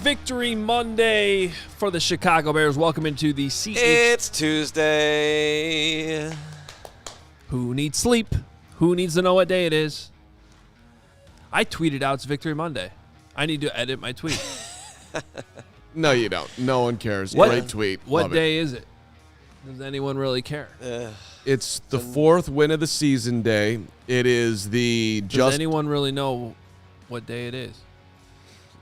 Victory Monday for the Chicago Bears. Welcome into the It's Tuesday. Who needs sleep? Who needs to know what day it is? I tweeted out it's Victory Monday. I need to edit my tweet. No, you don't. No one cares. What, Great tweet. What Love day it. is it? Does anyone really care? It's the fourth win of the season day. It is the Does anyone really know what day it is?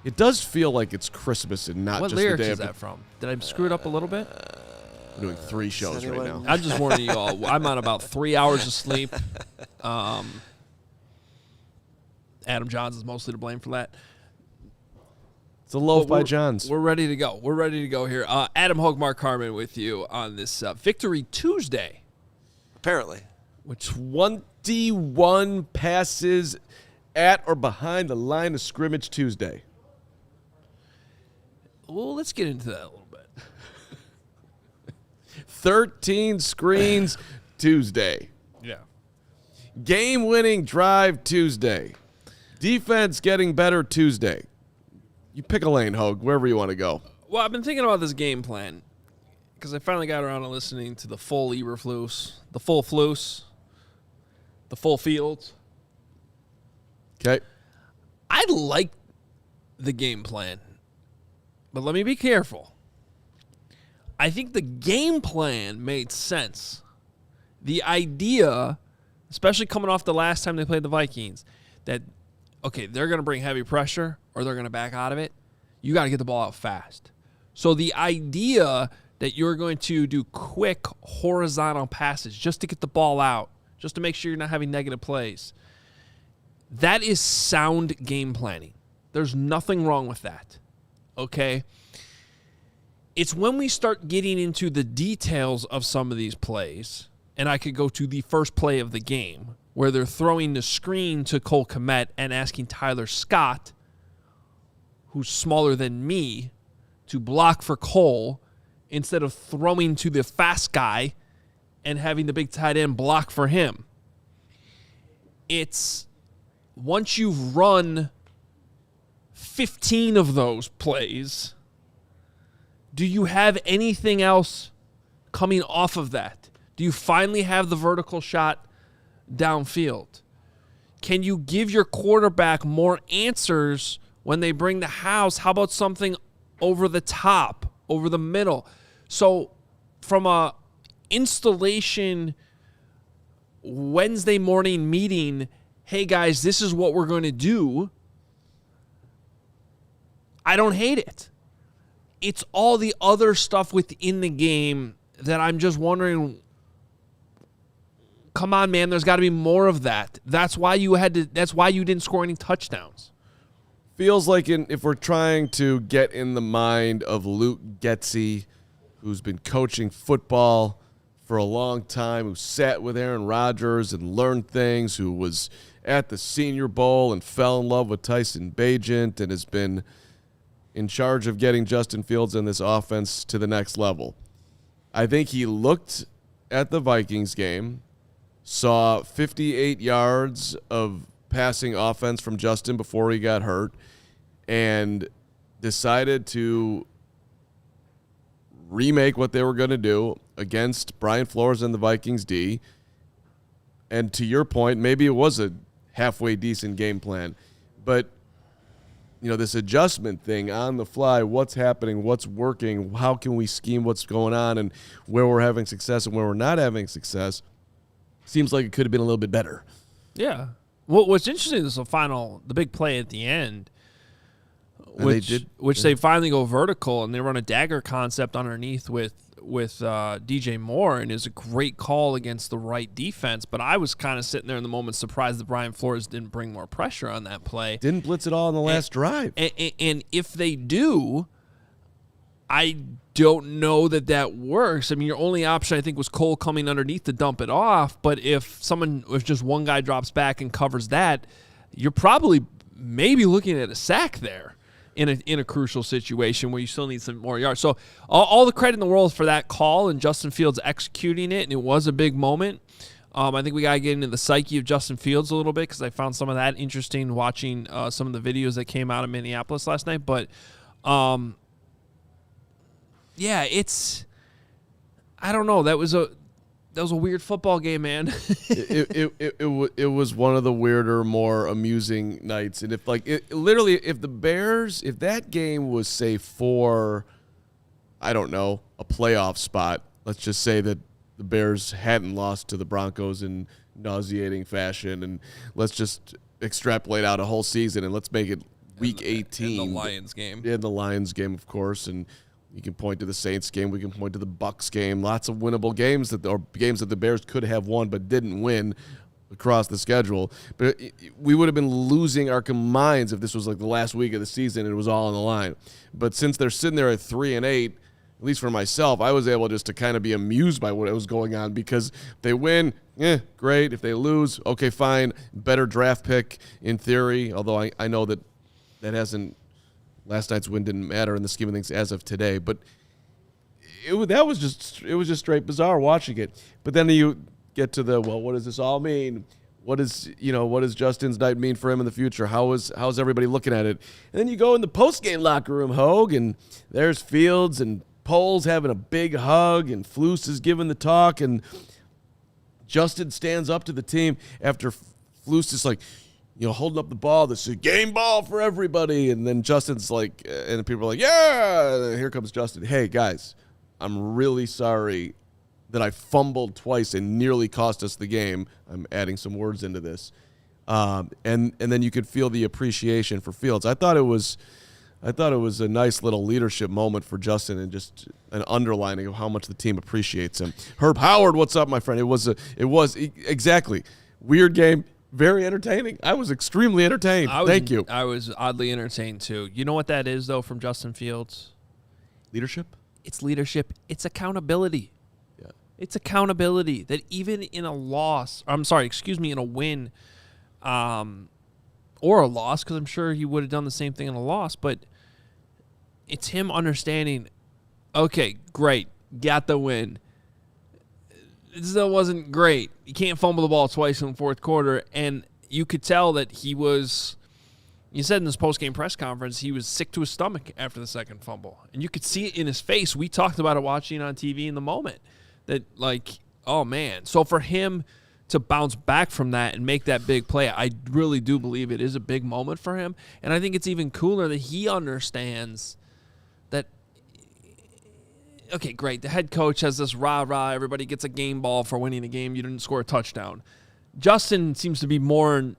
It does feel like it's Christmas and not What just the lyrics day is of that from? Did I screw it up a little bit? I'm doing 3 shows right now. I'm just warning you all. I'm on about 3 hours of sleep. Adam Johns is mostly to blame for that. It's a loaf by Johns. We're ready to go. We're ready to go here. Adam, Hoge, Mark Carman with you on this Victory Tuesday. Apparently. Which 21 passes at or behind the line of scrimmage Tuesday. Well, let's get into that a little bit. 13 screens Tuesday. Yeah. Game-winning drive Tuesday. Defense getting better Tuesday. You pick a lane, Hogue, wherever you want to go. Well, I've been thinking about this game plan because I finally got around to listening to the full Eberflus, the full Flus, the full Fields. Okay. I like the game plan, but let me be careful. I think the game plan made sense. The idea, especially coming off the last time they played the Vikings, that, okay, they're going to bring heavy pressure or they're going to back out of it. You got to get the ball out fast. So the idea that you're going to do quick horizontal passes just to get the ball out, just to make sure you're not having negative plays, that is sound game planning. There's nothing wrong with that, okay? It's when we start getting into the details of some of these plays, and I could go to the first play of the game, where they're throwing the screen to Cole Kmet and asking Tyler Scott, who's smaller than me, to block for Cole instead of throwing to the fast guy and having the big tight end block for him. It's once you've run 15 of those plays, do you have anything else coming off of that? Do you finally have the vertical shot downfield? Can you give your quarterback more answers when they bring the house? How about something over the top, over the middle? So from a installation Wednesday morning meeting, hey guys, this is what we're going to do, I don't hate it. It's all the other stuff within the game that I'm just wondering, come on, man, there's got to be more of that. That's why you didn't score any touchdowns. Feels like if we're trying to get in the mind of Luke Getsy, who's been coaching football for a long time, who sat with Aaron Rodgers and learned things, who was at the Senior Bowl and fell in love with Tyson Bagent and has been in charge of getting Justin Fields and this offense to the next level. I think he looked at the Vikings game, saw 58 yards of passing offense from Justin before he got hurt, and decided to remake what they were going to do against Brian Flores and the Vikings D. And to your point, maybe it was a halfway decent game plan, but this adjustment thing on the fly, what's happening, what's working, how can we scheme what's going on, and where we're having success and where we're not having success, seems like it could have been a little bit better. Yeah. What's interesting is the big play at the end which they finally go vertical and they run a dagger concept underneath with DJ Moore, and is a great call against the right defense. But I was kind of sitting there in the moment surprised that Brian Flores didn't bring more pressure on that play. Didn't blitz it all in the last drive. And if they do, I don't know that works. I mean, your only option, I think, was Cole coming underneath to dump it off. But if just one guy drops back and covers that, you're probably maybe looking at a sack there in a crucial situation where you still need some more yards. So all the credit in the world for that call and Justin Fields executing it, and it was a big moment. I think we got to get into the psyche of Justin Fields a little bit because I found some of that interesting watching some of the videos that came out of Minneapolis last night. But, yeah, I don't know. That was a weird football game, man. it was one of the weirder, more amusing nights. And if the Bears, if that game was say for, I don't know, a playoff spot, let's just say that the Bears hadn't lost to the Broncos in nauseating fashion, and let's just extrapolate out a whole season and let's make it week 18. In the Lions game. Yeah, the Lions game, of course, and you can point to the Saints game. We can point to the Bucs game. Lots of winnable games that the Bears could have won but didn't win across the schedule. But we would have been losing our minds if this was like the last week of the season and it was all on the line. But since they're sitting there at 3-8, at least for myself, I was able just to kind of be amused by what was going on because if they win, great. If they lose, okay, fine. Better draft pick in theory, although I know that hasn't. Last night's win didn't matter in the scheme of things as of today, but it was just straight bizarre watching it. But then you get to what does this all mean? What does Justin's night mean for him in the future? How's everybody looking at it? And then you go in the post-game locker room, Hoge, and there's Fields and Poles having a big hug, and Flus is giving the talk, and Justin stands up to the team after Flus is like, holding up the ball. This is a game ball for everybody. And then Justin's like, and people are like, yeah, here comes Justin. Hey, guys, I'm really sorry that I fumbled twice and nearly cost us the game. I'm adding some words into this. And then you could feel the appreciation for Fields. I thought it was a nice little leadership moment for Justin and just an underlining of how much the team appreciates him. Herb Howard, what's up, my friend? It was exactly weird game. Very entertaining. I was extremely entertained. Thank you. I was oddly entertained, too. You know what that is, though, from Justin Fields? Leadership? It's leadership. It's accountability. Yeah. It's accountability that even in a in a win or a loss, because I'm sure he would have done the same thing in a loss, but it's him understanding, okay, great, got the win. It still wasn't great. You can't fumble the ball twice in the fourth quarter. And you could tell that he said in this post-game press conference, he was sick to his stomach after the second fumble. And you could see it in his face. We talked about it watching on TV in the moment. That, oh, man. So for him to bounce back from that and make that big play, I really do believe it is a big moment for him. And I think it's even cooler that he understands that, okay, great. The head coach has this rah-rah. Everybody gets a game ball for winning a game. You didn't score a touchdown. Justin seems to be more in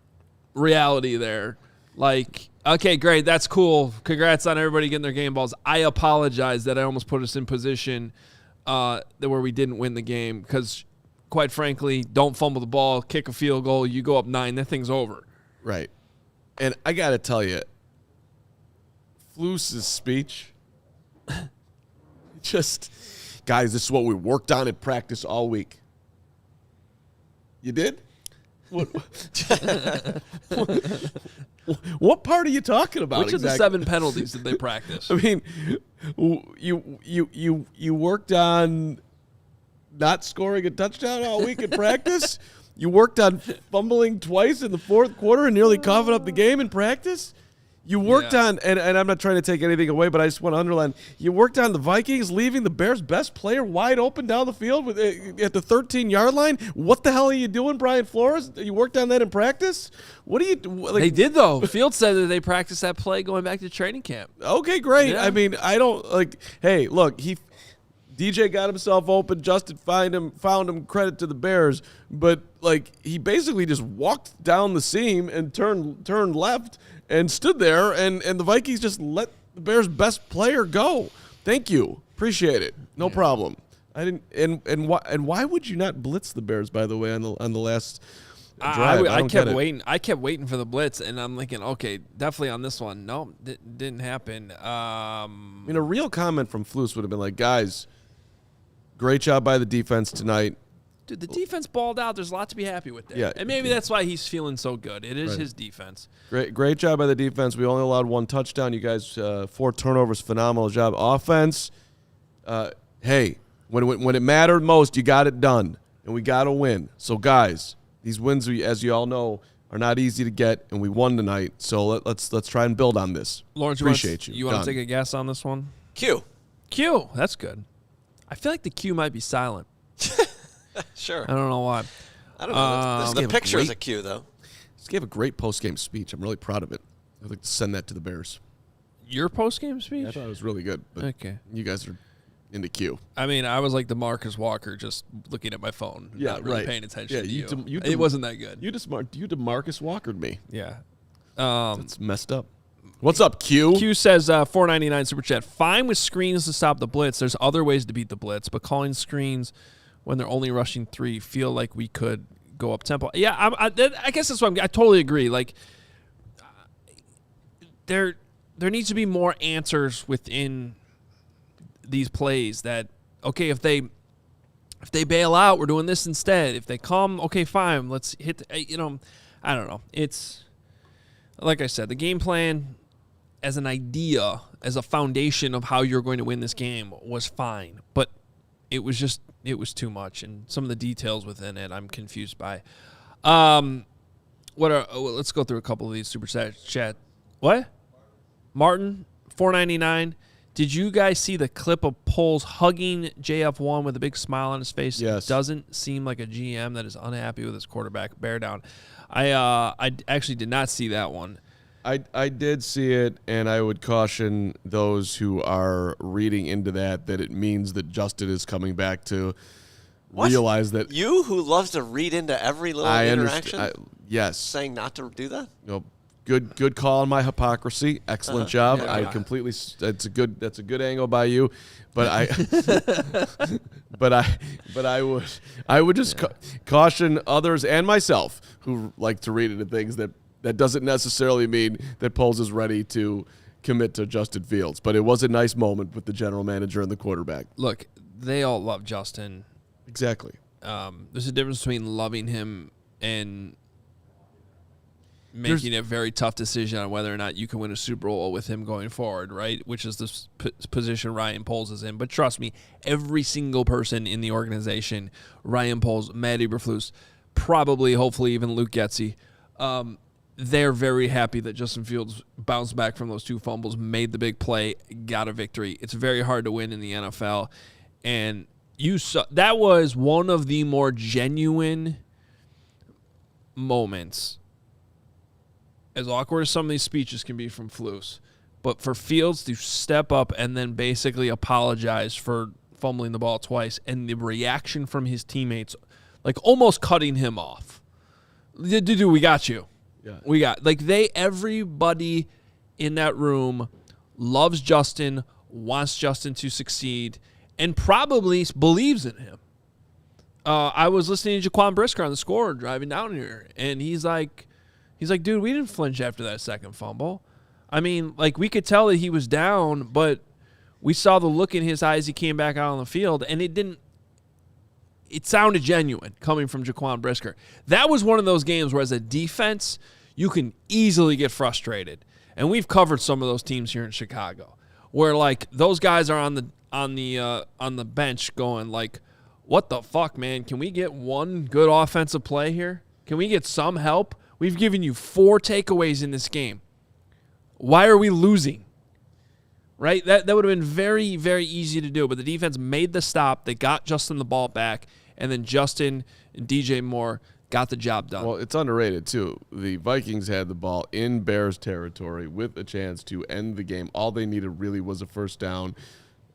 reality there. Okay, great. That's cool. Congrats on everybody getting their game balls. I apologize that I almost put us in position where we didn't win the game because, quite frankly, don't fumble the ball, kick a field goal, you go up 9, that thing's over. Right. And I got to tell you, Flus's speech – just, guys, this is what we worked on in practice all week. You did? What part are you talking about? Which of the 7 penalties did they practice? I mean, you worked on not scoring a touchdown all week in practice? You worked on fumbling twice in the fourth quarter and nearly coughing up the game in practice? You worked on, and I'm not trying to take anything away, but I just want to underline, you worked on the Vikings leaving the Bears' best player wide open down the field at the 13-yard line? What the hell are you doing, Brian Flores? You worked on that in practice? What do you – They did, though. Fields said that they practiced that play going back to training camp. Okay, great. Yeah. I mean, I don't – hey, look, DJ got himself open. Justin found him. Credit to the Bears, but like he basically just walked down the seam and turned left and stood there, and the Vikings just let the Bears' best player go. Thank you, appreciate it. No problem. I didn't. And why would you not blitz the Bears? By the way, on the last drive, I kept waiting. I kept waiting for the blitz, and I'm thinking, okay, definitely on this one. No, didn't happen. I mean, a real comment from Flus would have been like, guys, great job by the defense tonight. Dude, the defense balled out. There's a lot to be happy with there. Yeah. And maybe that's why he's feeling so good. It is Right. his defense. Great job by the defense. We only allowed 1 touchdown. You guys, 4 turnovers, phenomenal job. Offense, hey, when it mattered most, you got it done, and we got to win. So, guys, these wins, as you all know, are not easy to get, and we won tonight. So let's try and build on this. Lawrence, Appreciate you. You want to take a guess on this one? Q. Q. That's good. I feel like the Q might be silent. Sure. I don't know why. I don't know. The gave a picture is great- a Q, though. Just gave a great post-game speech. I'm really proud of it. I'd like to send that to the Bears. Your post-game speech? I thought it was really good. But Okay. you guys are into Q. I mean, I was like the Marcus Walker, just looking at my phone, not really paying attention to you. It wasn't that good. You DeMarcus Walkered me. Yeah. It's messed up. What's up, Q? Q says, $4.99 super chat. Fine with screens to stop the blitz. There's other ways to beat the blitz, but calling screens when they're only rushing 3 feel like we could go up tempo. Yeah, I guess that's what I totally agree. Like, there needs to be more answers within these plays. That okay, if they bail out, we're doing this instead. If they come, okay, fine, let's hit. I don't know. It's like I said, the game plan as an idea, as a foundation of how you're going to win this game was fine, but it was too much, and some of the details within it I'm confused by. Let's go through a couple of these super chat. What? Martin, $4.99. Did you guys see the clip of Poles hugging JF1 with a big smile on his face? Yes. Doesn't seem like a GM that is unhappy with his quarterback. Bear down. I actually did not see that one. I did see it, and I would caution those who are reading into that it means that Justin is coming back to realize that You, who loves to read into every little interaction, yes. saying not to do that? Good call on my hypocrisy. Excellent job. Yeah. I completely. That's a good angle by you, but I would just caution others and myself who like to read into things that doesn't necessarily mean that Poles is ready to commit to Justin Fields. But it was a nice moment with the general manager and the quarterback. Look, they all love Justin. Exactly. There's a difference between loving him and making a very tough decision on whether or not you can win a Super Bowl with him going forward, right? Which is the position Ryan Poles is in. But trust me, every single person in the organization, Ryan Poles, Matt Eberflus, probably, hopefully even Luke Getsy, they're very happy that Justin Fields bounced back from those 2 fumbles, made the big play, got a victory. It's very hard to win in the NFL. And you saw that was one of the more genuine moments. As awkward as some of these speeches can be from Flus, but for Fields to step up and then basically apologize for fumbling the ball twice, and the reaction from his teammates, like almost cutting him off. Dude, we got you. Yeah. We got everybody in that room loves Justin, wants Justin to succeed, and probably believes in him. I was listening to Jaquan Brisker on the score driving down here, and he's like, dude, we didn't flinch after that second fumble. I mean, like, we could tell that he was down, but we saw the look in his eyes. He came back out on the field, and it sounded genuine coming from Jaquan Brisker. That was one of those games where, as a defense, you can easily get frustrated. And we've covered some of those teams here in Chicago, where like those guys are on the bench going like, "What the fuck, man? Can we get one good offensive play here? Can we get some help? We've given you 4 takeaways in this game. Why are we losing?" Right? That would have been very, very easy to do. But the defense made the stop. They got Justin the ball back. And then Justin and DJ Moore got the job done. Well, it's underrated, too. The Vikings had the ball in Bears territory with a chance to end the game. All they needed really was a first down.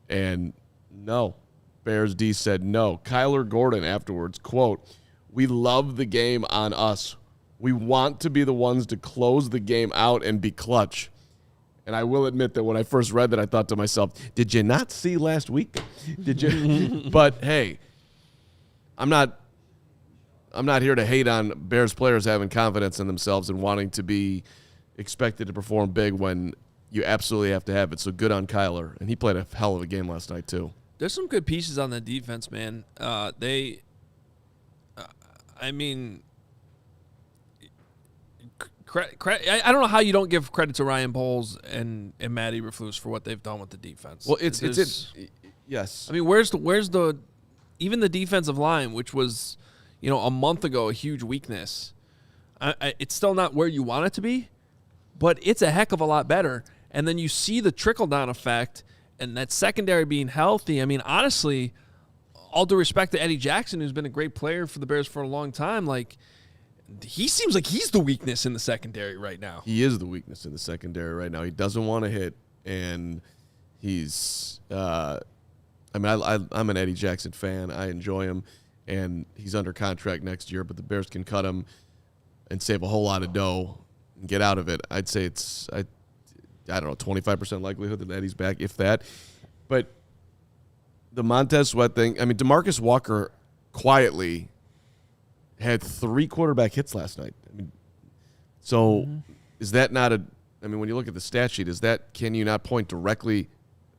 And no, Bears D said no. Kyler Gordon afterwards, quote, "We love the game on us. We want to be the ones to close the game out and be clutch." And I will admit that when I first read that, I thought to myself, did you not see last week? Did you? But, hey, I'm not here to hate on Bears players having confidence in themselves and wanting to be expected to perform big when you absolutely have to have it. So good on Kyler. And he played a hell of a game last night, too. There's some good pieces on the defense, man. I don't know how you don't give credit to Ryan Poles and Matt Eberflus for what they've done with the defense. Well, yes. I mean, where's the even the defensive line, which was, a month ago a huge weakness. It's still not where you want it to be, but it's a heck of a lot better. And then you see the trickle down effect, and that secondary being healthy. I mean, honestly, all due respect to Eddie Jackson, who's been a great player for the Bears for a long time, he seems like he's the weakness in the secondary right now. He is the weakness in the secondary right now. He doesn't want to hit, and he's I'm an Eddie Jackson fan. I enjoy him, and he's under contract next year, but the Bears can cut him and save a whole lot of dough and get out of it. I'd say it's, I don't know, 25% likelihood that Eddie's back, if that. But the Montez Sweat thing, I mean, DeMarcus Walker quietly had 3 quarterback hits last night. I mean, so is that not when you look at the stat sheet, can you not point directly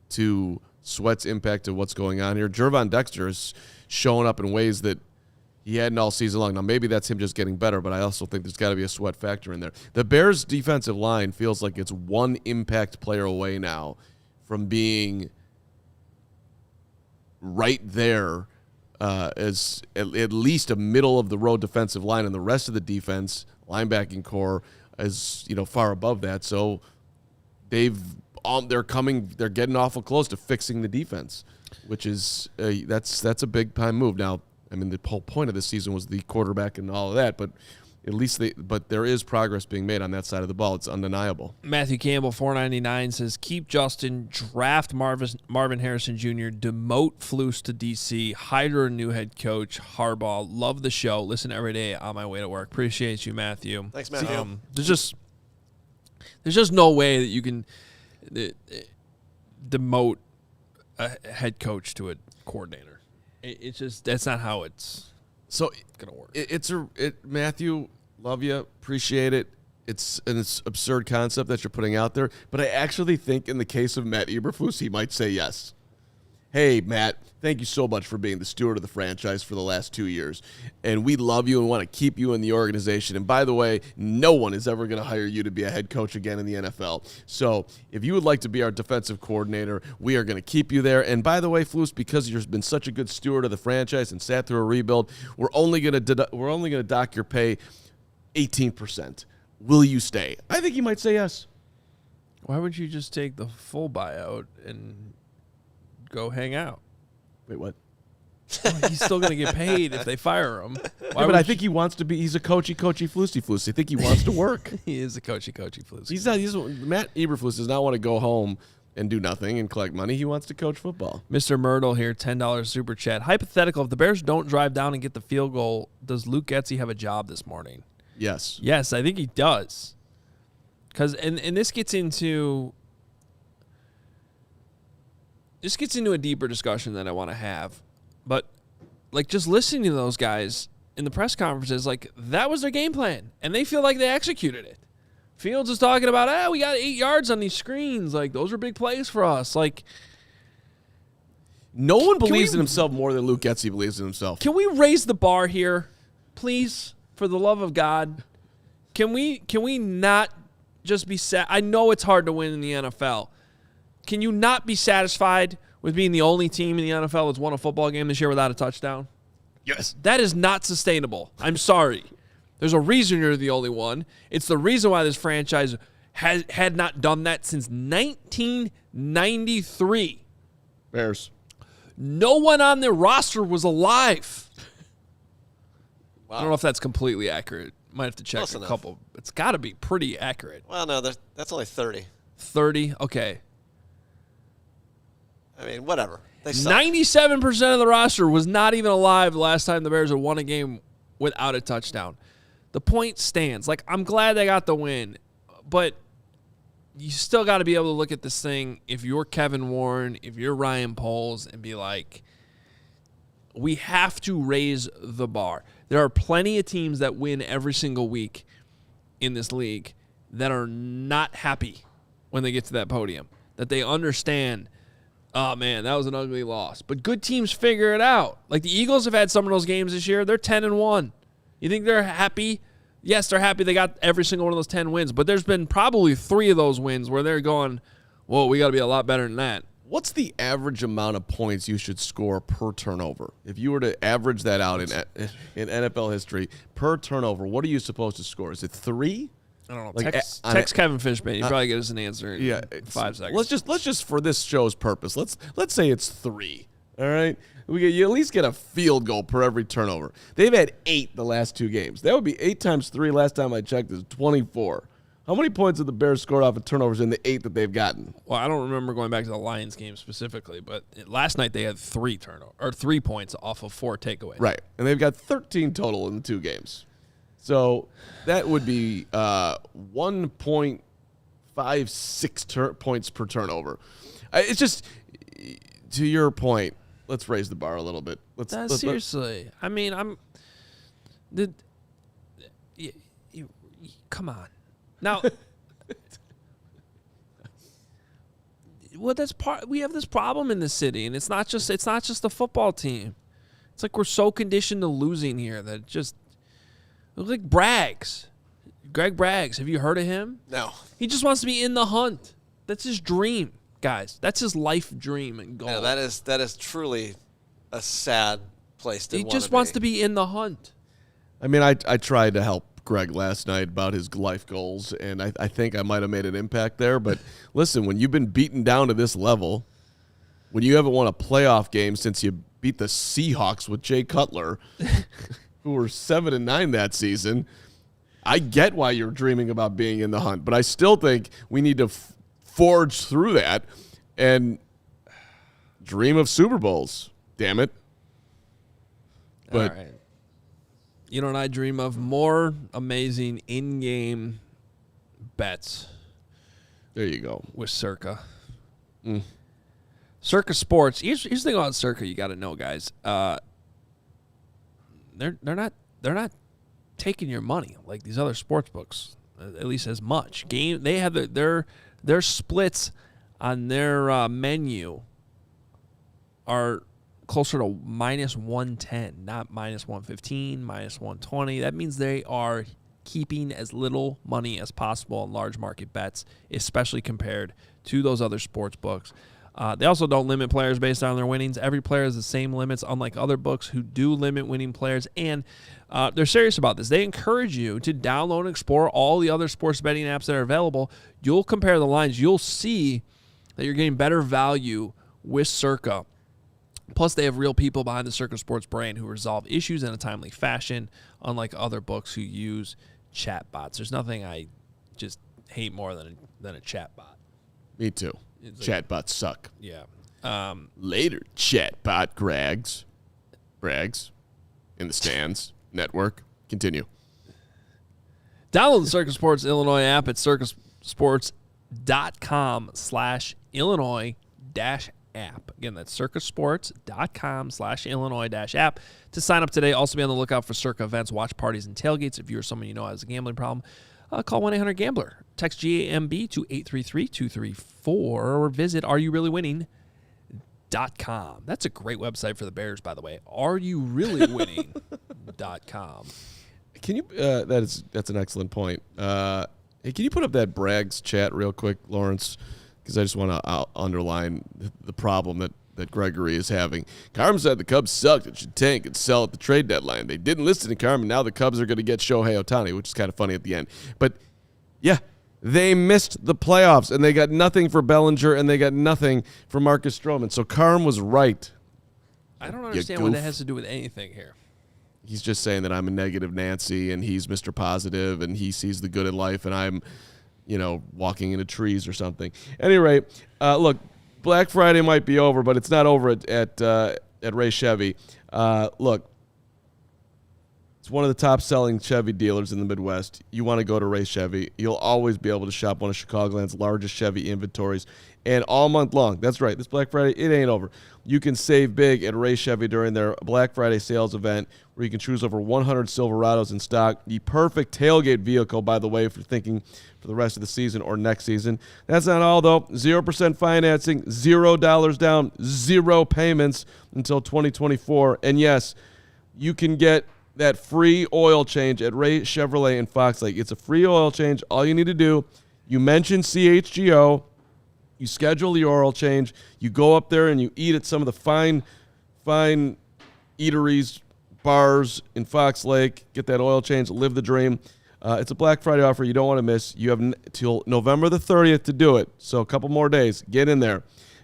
to Sweat's impact of what's going on here? Jervon Dexter is showing up in ways that he hadn't all season long. Now, maybe that's him just getting better, but I also think there's got to be a Sweat factor in there. The Bears' defensive line feels like it's one impact player away now from being right there as at least a middle-of-the-road defensive line, and the rest of the defense, linebacking core, is far above that. So they're getting awful close to fixing the defense, which is that's a big-time move. Now, I mean, the whole point of this season was the quarterback and all of that, but at least there is progress being made on that side of the ball. It's undeniable. Matthew Campbell, 499, says, keep Justin, draft Marvin Harrison Jr., demote Flus to D.C., hire a new head coach, Harbaugh. Love the show. Listen every day on my way to work. Appreciate you, Matthew. Thanks, Matthew. There's just no way that you can demote a head coach to a coordinator. It's just, that's not how it's gonna work. Matthew, love you, appreciate it. It's an absurd concept that you're putting out there, but I actually think in the case of Matt Eberflus, he might say yes. Hey, Matt, thank you so much for being the steward of the franchise for the last 2 years, and we love you and want to keep you in the organization. And by the way, no one is ever going to hire you to be a head coach again in the NFL. So if you would like to be our defensive coordinator, we are going to keep you there. And by the way, Flus, because you've been such a good steward of the franchise and sat through a rebuild, we're only going to dock your pay 18%. Will you stay? I think he might say yes. Why would you just take the full buyout and go hang out? Wait, what? Well, he's still going to get paid if they fire him. But I think he wants to be. He's a coachy flusy. I think he wants to work. He is a coachy flusy. He's not. Matt Eberflus does not want to go home and do nothing and collect money. He wants to coach football. Mr. Myrtle here, $10 super chat. Hypothetical: if the Bears don't drive down and get the field goal, does Luke Getsy have a job this morning? Yes. Yes, I think he does. Because and this gets into a deeper discussion that I want to have. But, just listening to those guys in the press conferences, that was their game plan. And they feel like they executed it. Fields is talking about, we got 8 yards on these screens. Those are big plays for us. No one believes in himself more than Luke Getsy believes in himself. Can we raise the bar here, please, for the love of God? Can we not just be sad? I know it's hard to win in the NFL. Can you not be satisfied with being the only team in the NFL that's won a football game this year without a touchdown? Yes. That is not sustainable. I'm sorry. There's a reason you're the only one. It's the reason why this franchise had not done that since 1993. Bears. No one on their roster was alive. Wow. I don't know if that's completely accurate. Might have to check Close a enough. couple. It's got to be pretty accurate. Well, no, that's only 30. 30? Okay. I mean, whatever. They suck. 97% of the roster was not even alive the last time the Bears had won a game without a touchdown. The point stands. Like, I'm glad they got the win, but you still got to be able to look at this thing if you're Kevin Warren, if you're Ryan Poles, and be like, we have to raise the bar. There are plenty of teams that win every single week in this league that are not happy when they get to that podium, that they understand, oh, man, that was an ugly loss. But good teams figure it out. Like the Eagles have had some of those games this year. They're 10-1. You think they're happy? Yes, they're happy they got every single one of those 10 wins, but there's been probably 3 of those wins where they're going, whoa, we got to be a lot better than that. What's the average amount of points you should score per turnover? If you were to average that out in NFL history, per turnover, what are you supposed to score? Is it 3? I don't know. Like, text Kevin Fishman. You probably get us an answer in 5 seconds. Let's just for this show's purpose, let's say it's 3. All right, you at least get a field goal per every turnover. They've had 8 the last 2 games. That would be 8 times 3. Last time I checked is 24. How many points have the Bears scored off of turnovers in the 8 that they've gotten? Well, I don't remember going back to the Lions game specifically, but last night they had 3 points off of 4 takeaways. Right, and they've got 13 total in the 2 games. So that would be 1.56 points per turnover. It's just, to your point, let's raise the bar a little bit. Seriously. I mean, come on. Now, well, we have this problem in the city, and it's not just the football team. It's like we're so conditioned to losing here that it just looks like Braggs. Greg Braggs, have you heard of him? No. He just wants to be in the hunt. That's his dream, guys. That's his life dream and goal. Yeah, that is truly a sad place to He just wants to be in the hunt. I mean, I tried to help Greg last night about his life goals, and I think I might have made an impact there. But listen, when you've been beaten down to this level, when you haven't won a playoff game since you beat the Seahawks with Jay Cutler, who were 7-9 that season, I get why you're dreaming about being in the hunt. But I still think we need to forge through that and dream of Super Bowls. Damn it. But all right. You know what I dream of? More amazing in-game bets. There you go. With Circa. Circa Sports. Here's the thing about Circa you got to know, guys. They're not taking your money like these other sports books, at least as much. They have their splits on their menu are closer to minus 110, not minus 115, minus 120. That means they are keeping as little money as possible in large market bets, especially compared to those other sports books. They also don't limit players based on their winnings. Every player has the same limits, unlike other books who do limit winning players. And they're serious about this. They encourage you to download and explore all the other sports betting apps that are available. You'll compare the lines. You'll see that you're getting better value with Circa. Plus, they have real people behind the Circa Sports brand who resolve issues in a timely fashion, unlike other books who use chatbots. There's nothing I just hate more than a chatbot. Me too. Chatbots suck. Yeah. Later, chatbot Brags in the stands network. Continue. Download the Circa Sports Illinois app at circasports.com/Illinois-app. Again, that's circasports.com/Illinois-app to sign up today. Also be on the lookout for Circa events, watch parties, and tailgates. If you're someone you know has a gambling problem, call 1-800-GAMBLER. Text GAMB to 833-234 or visit areyoureallywinning.com. That's a great website for the Bears, by the way. Areyoureallywinning.com. Can you? That's an excellent point. Hey, can you put up that Braggs chat real quick, Lawrence? Because I just want to underline the problem that Gregory is having. Carman said the Cubs sucked and should tank and sell at the trade deadline. They didn't listen to Carman. Now the Cubs are going to get Shohei Ohtani, which is kind of funny at the end. But, yeah, they missed the playoffs, and they got nothing for Bellinger, and they got nothing for Marcus Stroman. So Carman was right. I don't understand what that has to do with anything here. He's just saying that I'm a negative Nancy, and he's Mr. Positive, and he sees the good in life, and I'm walking into trees or something. At any rate, look, Black Friday might be over, but it's not over at Ray Chevy. Look, it's one of the top-selling Chevy dealers in the Midwest. You want to go to Ray Chevy. You'll always be able to shop one of Chicagoland's largest Chevy inventories. And all month long, that's right, this Black Friday, it ain't over. You can save big at Ray Chevy during their Black Friday sales event where you can choose over 100 Silverados in stock. The perfect tailgate vehicle, by the way, if you're thinking for the rest of the season or next season. That's not all, though. 0% financing, $0 down, 0 payments until 2024. And, yes, you can get that free oil change at Ray Chevrolet in Fox Lake. It's a free oil change. All you need to do, you mention CHGO, you schedule the oil change, you go up there and you eat at some of the fine eateries, bars in Fox Lake, get that oil change, live the dream. It's a Black Friday offer you don't want to miss. You have till November the 30th to do it, so a couple more days. Get in there.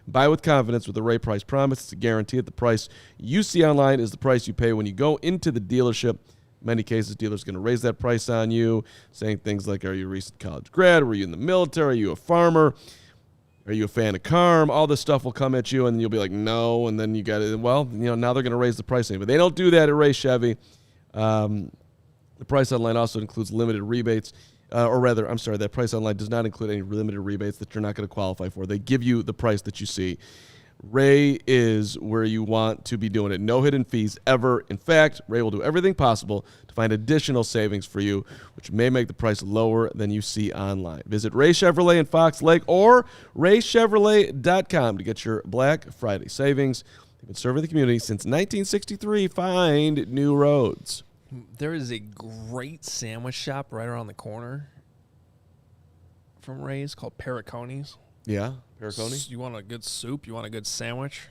Buy with confidence with the Ray Price Promise. It's a guarantee that the price you see online is the price you pay when you go into the dealership. In many cases, dealers are going to raise that price on you, saying things like, are you a recent college grad? Were you in the military? Are you a farmer? Are you a fan of Carm? All this stuff will come at you, and you'll be like, no, and then you got it. Well, now they're going to raise the price. But they don't do that at Ray Chevy. The price online also includes limited rebates. That price online does not include any limited rebates that you're not going to qualify for. They give you the price that you see. Ray is where you want to be doing it. No hidden fees ever. In fact, Ray will do everything possible to find additional savings for you, which may make the price lower than you see online. Visit Ray Chevrolet in Fox Lake or raychevrolet.com to get your Black Friday savings. They've been serving the community since 1963. Find new roads. There is a great sandwich shop right around the corner from Ray's called Periconi's. Yeah, Periconi. You want a good soup? You want a good sandwich?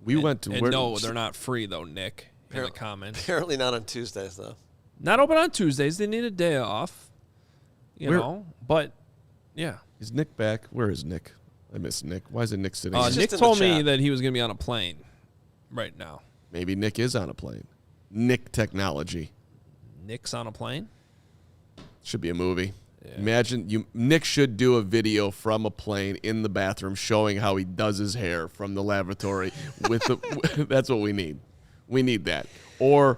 Went to where? No, they're not free though, Nick. In the comments. Apparently not on Tuesdays though. Not open on Tuesdays. They need a day off. You know, but yeah. Is Nick back? Where is Nick? I miss Nick. Why isn't Nick sitting? Nick told me that he was going to be on a plane right now. Maybe Nick is on a plane. Nick Technology. Nick's on a plane? Should be a movie. Yeah. Imagine Nick should do a video from a plane in the bathroom showing how he does his hair from the lavatory. That's what we need. We need that. Or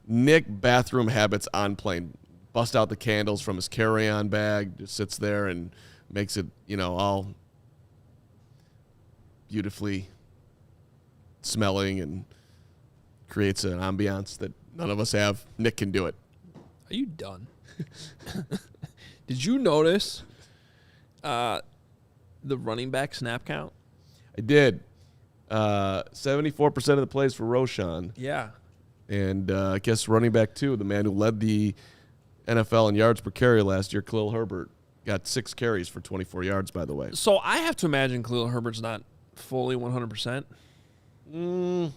Nick bathroom habits on plane. Bust out the candles from his carry-on bag, just sits there and makes it, all beautifully smelling and creates an ambiance that none of us have. Nick can do it. Are you done? Did you notice the running back snap count? I did. 74% of the plays for Roshan. Yeah. And I guess running back 2, the man who led the NFL in yards per carry last year, Khalil Herbert, got 6 carries for 24 yards, by the way. So I have to imagine Khalil Herbert's not fully 100%. Don't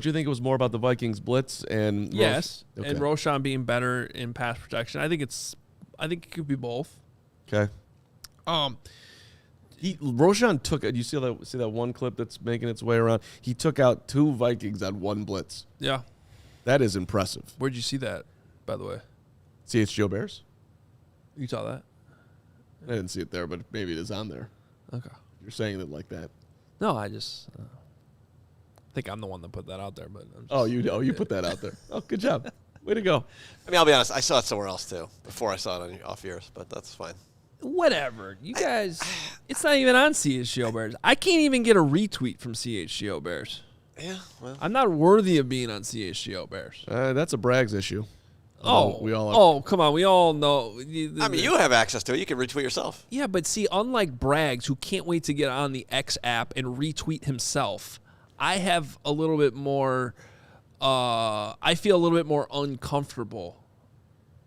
you think it was more about the Vikings blitz and yes, Okay. and Roshan being better in pass protection? I think it could be both. Okay. Roshan took. You see that one clip that's making its way around? He took out 2 Vikings on 1 blitz. Yeah. That is impressive. Where'd you see that, by the way? CHGO Bears? You saw that? I didn't see it there, but maybe it is on there. Okay. You're saying it like that. No, I just think I'm the one that put that out there. But you put that out there. Oh, good job. Way to go. I mean, I'll be honest. I saw it somewhere else too before I saw it off yours, but that's fine. Whatever. You guys, it's not even on CHGO Bears. I can't even get a retweet from CHGO Bears. Yeah, well. I'm not worthy of being on CHGO Bears. That's a Braggs issue. Come on. We all know. I mean, you have access to it. You can retweet yourself. Yeah, but see, unlike Braggs, who can't wait to get on the X app and retweet himself, I have a little bit more. I feel a little bit more uncomfortable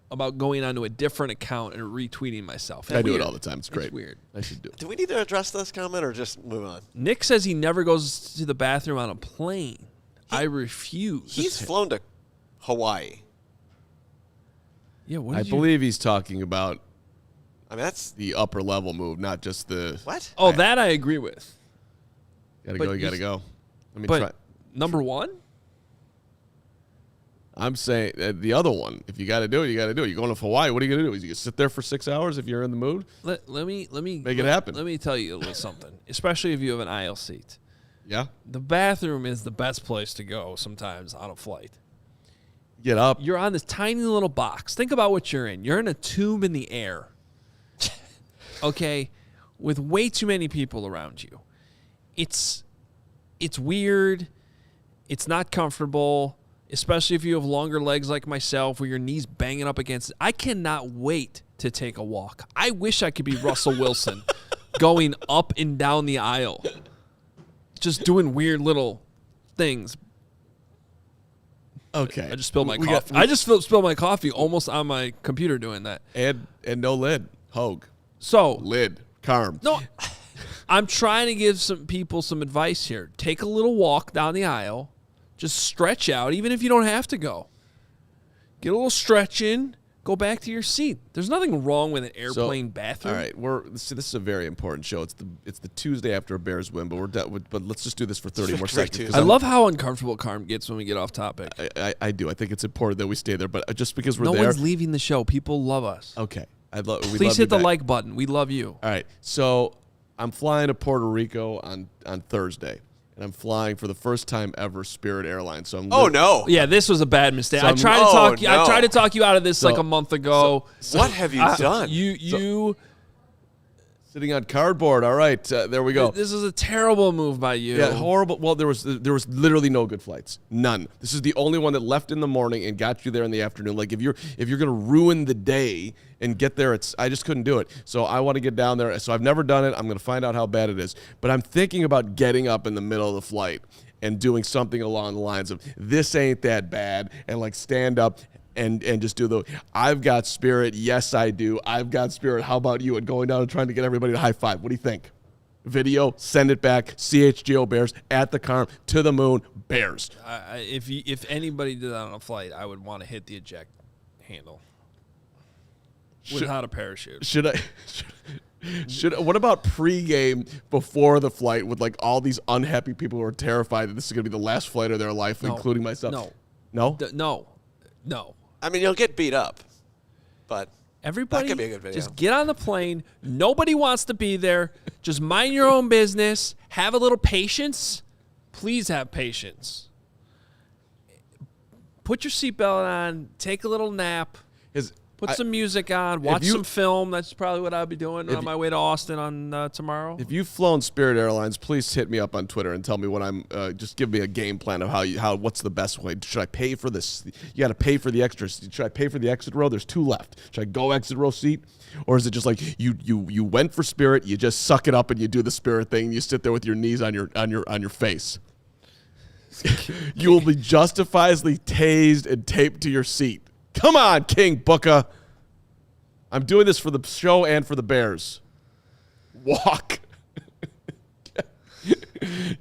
about going onto a different account and retweeting myself. I do it all the time. It's great. It's weird. I should do it. Do we need to address this comment or just move on? Nick says he never goes to the bathroom on a plane. I refuse. He's flown to Hawaii. Yeah, I believe he's talking about. I mean, that's the upper level move, not just the. What? Oh, that I agree with. Gotta go. You gotta go. Let me try. Number one. I'm saying the other one. If you got to do it, you got to do it. You're going to Hawaii. What are you going to do? Is you going to sit there for 6 hours if you're in the mood? Let me Make it happen. Let me tell you a little something, especially if you have an aisle seat. Yeah. The bathroom is the best place to go sometimes on a flight. Get up. You're on this tiny little box. Think about what you're in. You're in a tube in the air. Okay? With way too many people around you. It's weird. It's not comfortable, especially if you have longer legs like myself where your knees banging up against it. I cannot wait to take a walk. I wish I could be Russell Wilson going up and down the aisle, just doing weird little things. Okay. I just spilled my coffee. I just spilled my coffee almost on my computer doing that. And no lid. Hoge. So Lid. Carm. no, I'm trying to give some people some advice here. Take a little walk down the aisle. Just stretch out, even if you don't have to go. Get a little stretch in. Go back to your seat. There's nothing wrong with an airplane bathroom. All right, this is a very important show. It's the Tuesday after a Bears win, but let's just do this for 30 more seconds. I love how uncomfortable Carm gets when we get off topic. I do. I think it's important that we stay there, but just because we're no there. one's leaving the show. People love us. Okay. Please hit the like button. We love you. All right. So I'm flying to Puerto Rico on Thursday, and I'm flying for the first time ever Spirit Airlines. So no. Yeah, this was a bad mistake. I tried to talk you out of this like a month ago. What have you done? You sitting on cardboard. All right, there we go. This is a terrible move by you. Yeah, horrible. Well, there was literally no good flights. None. This is the only one that left in the morning and got you there in the afternoon. Like if you're gonna ruin the day and get there, I just couldn't do it. So I want to get down there. So I've never done it. I'm gonna find out how bad it is. But I'm thinking about getting up in the middle of the flight and doing something along the lines of this ain't that bad, and like stand up and just do I've got Spirit. Yes, I do. I've got Spirit. How about you? And going down and trying to get everybody to high five. What do you think? Video, send it back. CHGO Bears at the Carm, to the moon, Bears. If anybody did that on a flight, I would want to hit the eject handle without a parachute. Should I? What about pregame before the flight with like all these unhappy people who are terrified that this is going to be the last flight of their life, including myself? No. No. I mean, you'll get beat up, but everybody that could be a good video. Just get on the plane. Nobody wants to be there. Just mind your own business. Have a little patience. Please have patience. Put your seatbelt on. Take a little nap. Put some music on. Watch some film. That's probably what I'll be doing on my way to Austin on tomorrow. If you've flown Spirit Airlines, please hit me up on Twitter and tell me what I'm. Just give me a game plan of what's the best way. Should I pay for this? You got to pay for the extras. Should I pay for the exit row? There's 2 left. Should I go exit row seat, or is it just like you went for Spirit? You just suck it up and you do the Spirit thing. And you sit there with your knees on your face. You will be justifiably tased and taped to your seat. Come on, King Booker. I'm doing this for the show and for the Bears. Walk.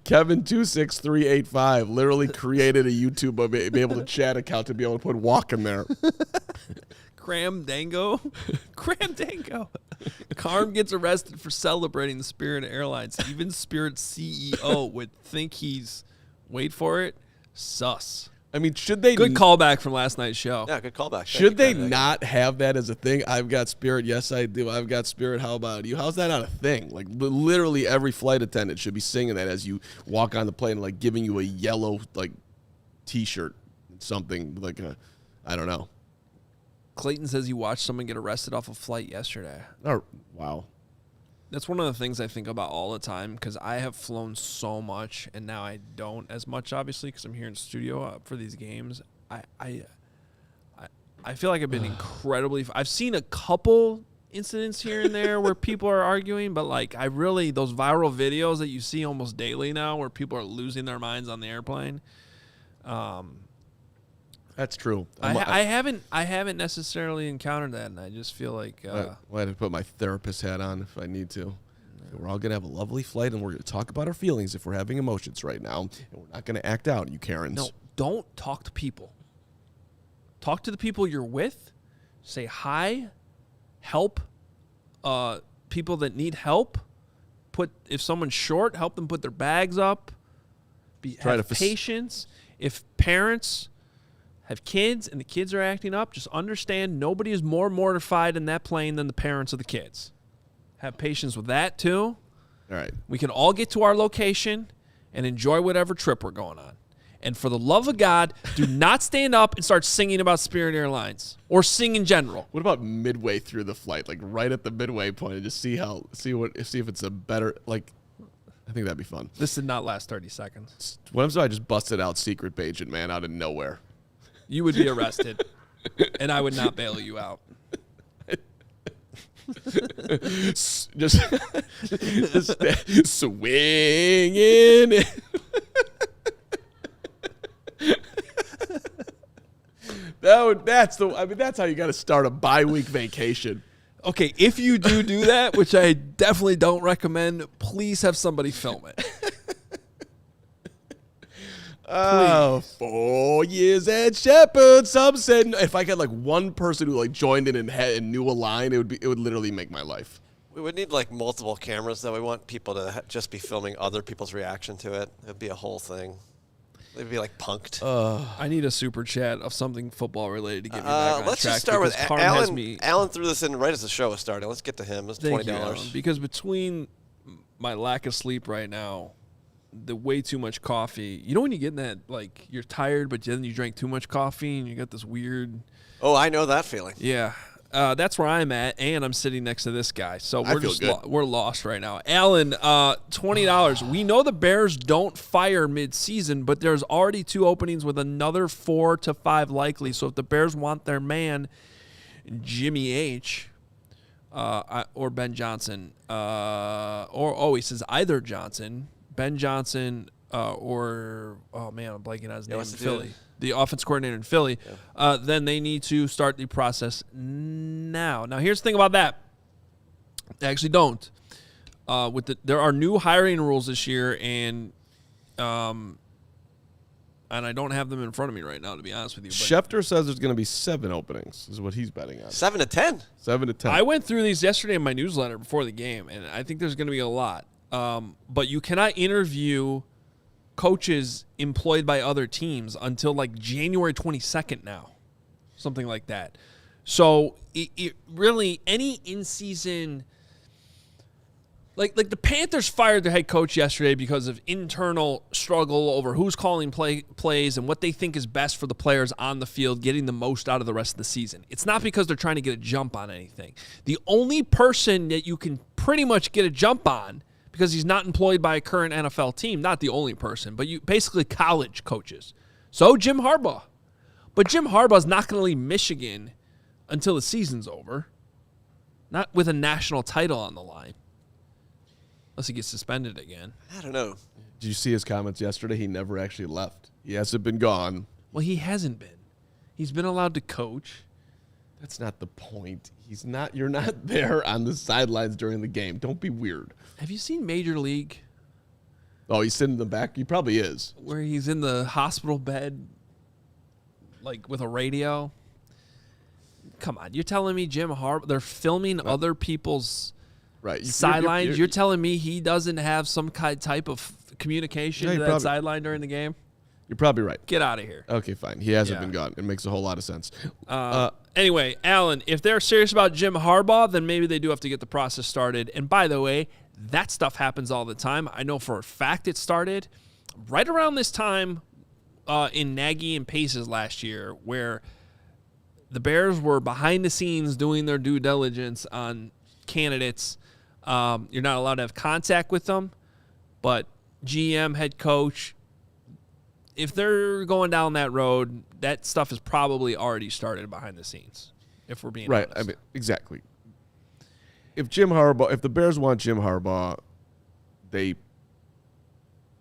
Kevin26385 literally created a YouTube of be able to chat account to be able to put walk in there. Cram Dango. Carm gets arrested for celebrating the Spirit Airlines. Even Spirit CEO would think he's, wait for it, sus. I mean, should they... Good callback from last night's show. Yeah, good callback. Should they not have that as a thing? I've got Spirit. Yes, I do. I've got Spirit. How about you? How's that not a thing? Like, literally every flight attendant should be singing that as you walk on the plane, like giving you a yellow, like, T-shirt, something like I don't know. Clayton says he watched someone get arrested off a flight yesterday. Oh, wow. That's one of the things I think about all the time because I have flown so much, and now I don't as much, obviously, because I'm here in the studio for these games. I feel like I've been incredibly... I've seen a couple incidents here and there where people are arguing, but like those viral videos that you see almost daily now where people are losing their minds on the airplane. That's true. I haven't necessarily encountered that, and I just feel like I had to put my therapist hat on if I need to. We're all gonna have a lovely flight, and we're gonna talk about our feelings if we're having emotions right now, and we're not gonna act out, you Karens. No, don't talk to people. Talk to the people you're with. Say hi. Help people that need help. If someone's short, help them put their bags up. Have patience. If parents have kids and the kids are acting up, just understand nobody is more mortified in that plane than the parents of the kids. Have patience with that, too. All right. We can all get to our location and enjoy whatever trip we're going on. And for the love of God, do not stand up and start singing about Spirit Airlines or sing in general. What about midway through the flight, like right at the midway point, and just see if it's a better, like, I think that'd be fun. This did not last 30 seconds. What if I just busted out Secret Agent, man, out of nowhere? You would be arrested, and I would not bail you out. just swinging. That's how you got to start a bye-week vacation. Okay, if you do that, which I definitely don't recommend, please have somebody film it. Oh, 4 years at Shepherd. Some said if I got like one person who like joined in and knew a line, it would literally make my life. We would need like multiple cameras, though. We want people to just be filming other people's reaction to it. It'd be a whole thing. It'd be like punked. I need a super chat of something football related to get me back on let's track. just start with Alan. Alan threw this in right as the show was starting. Let's get to him. It's Thank you, $20. Alan, because between my lack of sleep right now, the way too much coffee. You know when you get in that, like, you're tired, but then you drank too much coffee and you got this weird. Oh, I know that feeling. Yeah. That's where I'm at, and I'm sitting next to this guy. So I we're feel just good. we're lost right now. Alan, $20. We know the Bears don't fire mid-season, but there's already 2 openings with another 4 to 5 likely. So if the Bears want their man, Jimmy H, or Ben Johnson, he says either Johnson, Ben Johnson, or, oh, man, I'm blanking on his name in Philly. The offense coordinator in Philly, then they need to start the process now. Now, here's the thing about that. They actually don't. There are new hiring rules this year, and I don't have them in front of me right now, to be honest with you. But Schefter says there's going to be 7 openings, is what he's betting on. 7 to 10? 7 to 10. I went through these yesterday in my newsletter before the game, and I think there's going to be a lot. But you cannot interview coaches employed by other teams until like January 22nd now, something like that. So it really, any in-season, like the Panthers fired their head coach yesterday because of internal struggle over who's calling plays and what they think is best for the players on the field, getting the most out of the rest of the season. It's not because they're trying to get a jump on anything. The only person that you can pretty much get a jump on, because he's not employed by a current NFL team, not the only person, but you basically college coaches. So Jim Harbaugh. But Jim Harbaugh's not going to leave Michigan until the season's over. Not with a national title on the line. Unless he gets suspended again. I don't know. Did you see his comments yesterday? He never actually left. He hasn't been gone. Well, he hasn't been. He's been allowed to coach. That's not the point. He's not. You're not there on the sidelines during the game. Don't be weird. Have you seen Major League? Oh, he's sitting in the back? He probably is. Where he's in the hospital bed, like with a radio? Come on. You're telling me Jim Harbaugh, they're filming other people's sidelines? You're telling me he doesn't have some type of communication to that sideline during the game? You're probably right. Get out of here. Okay, fine. He hasn't been gone. It makes a whole lot of sense. Anyway, Alan, if they're serious about Jim Harbaugh, then maybe they do have to get the process started. And by the way, that stuff happens all the time. I know for a fact it started right around this time in Nagy and Pace's last year, where the Bears were behind the scenes doing their due diligence on candidates. You're not allowed to have contact with them, but GM, head coach, if they're going down that road, that stuff is probably already started behind the scenes, if we're being honest. I mean, exactly. If the Bears want Jim Harbaugh, they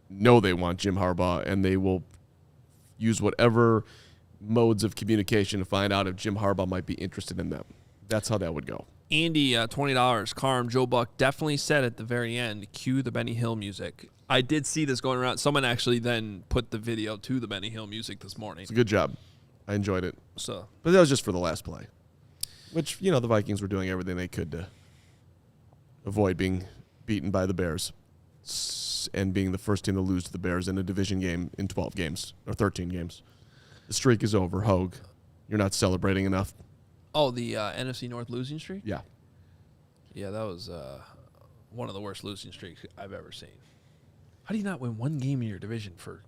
know they want Jim Harbaugh, and they will use whatever modes of communication to find out if Jim Harbaugh might be interested in them. That's how that would go. Andy, $20. Carm, Joe Buck definitely said at the very end, cue the Benny Hill music. I did see this going around. Someone actually then put the video to the Benny Hill music this morning. It's a good job. I enjoyed it. So, but that was just for the last play, which, the Vikings were doing everything they could to avoid being beaten by the Bears and being the first team to lose to the Bears in a division game in 12 games or 13 games. The streak is over, Hoge. You're not celebrating enough. Oh, the NFC North losing streak? Yeah. Yeah, that was one of the worst losing streaks I've ever seen. How do you not win one game in your division for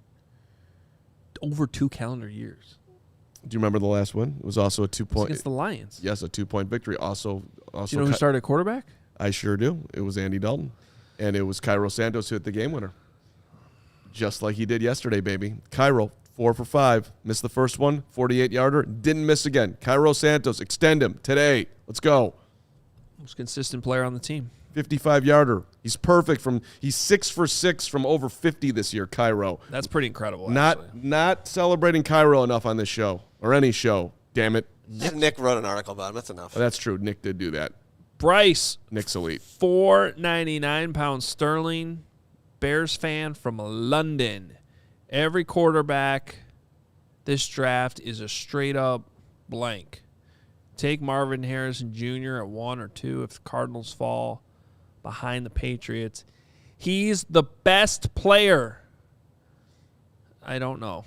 over 2 calendar years? Do you remember the last one? It was also a 2-point. Against the Lions. Yes, a 2-point victory. Also, Do you know who started at quarterback? I sure do. It was Andy Dalton. And it was Cairo Santos who hit the game winner. Just like he did yesterday, baby. Cairo, 4 for 5. Missed the first one, 48-yarder. Didn't miss again. Cairo Santos, extend him today. Let's go. Most consistent player on the team. 55-yarder. He's perfect he's 6 for 6 from over 50 this year, Cairo. That's pretty incredible, Not celebrating Cairo enough on this show or any show. Damn it. Nick wrote an article about him. That's enough. Oh, that's true. Nick did do that. Bryce. Nick's elite. 499 pounds sterling. Bears fan from London. Every quarterback this draft is a straight-up blank. Take Marvin Harrison Jr. at 1 or 2 if the Cardinals fall behind the Patriots. He's the best player. I don't know.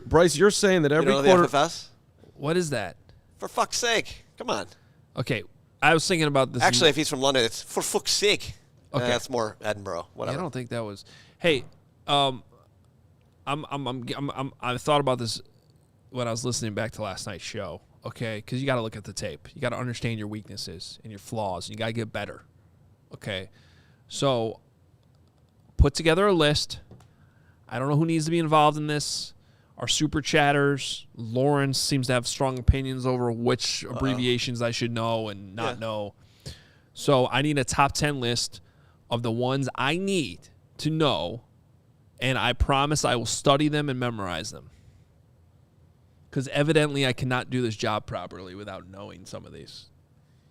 Bryce, you're saying that every you know quarter. the FFS? What is that? For fuck's sake. Come on. Okay, I was thinking about this. Actually, if he's from London, it's for fuck's sake. Okay. That's more Edinburgh. Whatever. I don't think that was. Hey, I thought about this when I was listening back to last night's show. Okay, because you got to look at the tape. You got to understand your weaknesses and your flaws. And you got to get better. Okay, so put together a list. I don't know who needs to be involved in this. Our super chatters. Lawrence seems to have strong opinions over which abbreviations I should know and not know. So I need a top 10 list of the ones I need to know, and I promise I will study them and memorize them. Because evidently I cannot do this job properly without knowing some of these,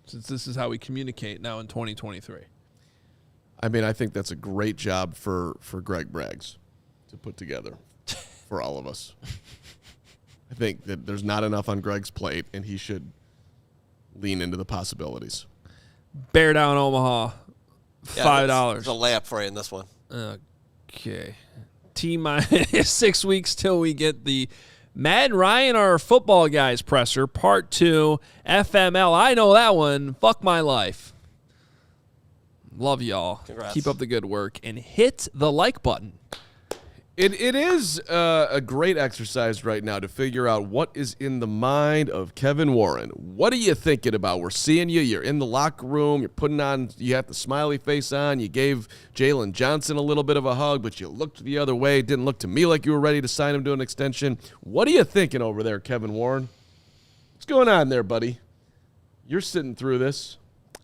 since this is how we communicate now in 2023. I mean, I think that's a great job for Greg Braggs to put together for all of us. I think that there's not enough on Greg's plate, and he should lean into the possibilities. Bear down Omaha, $5. It's a layup for you in this one. Okay. T-minus 6 weeks till we get the Matt and Ryan are football guys presser, part 2, FML. I know that one. Fuck my life. Love y'all. Congrats. Keep up the good work and hit the like button. It is a great exercise right now to figure out what is in the mind of Kevin Warren. What are you thinking about? We're seeing you. You're in the locker room. You have the smiley face on. You gave Jalen Johnson a little bit of a hug, but you looked the other way. It didn't look to me like you were ready to sign him to an extension. What are you thinking over there, Kevin Warren? What's going on there, buddy? You're sitting through this.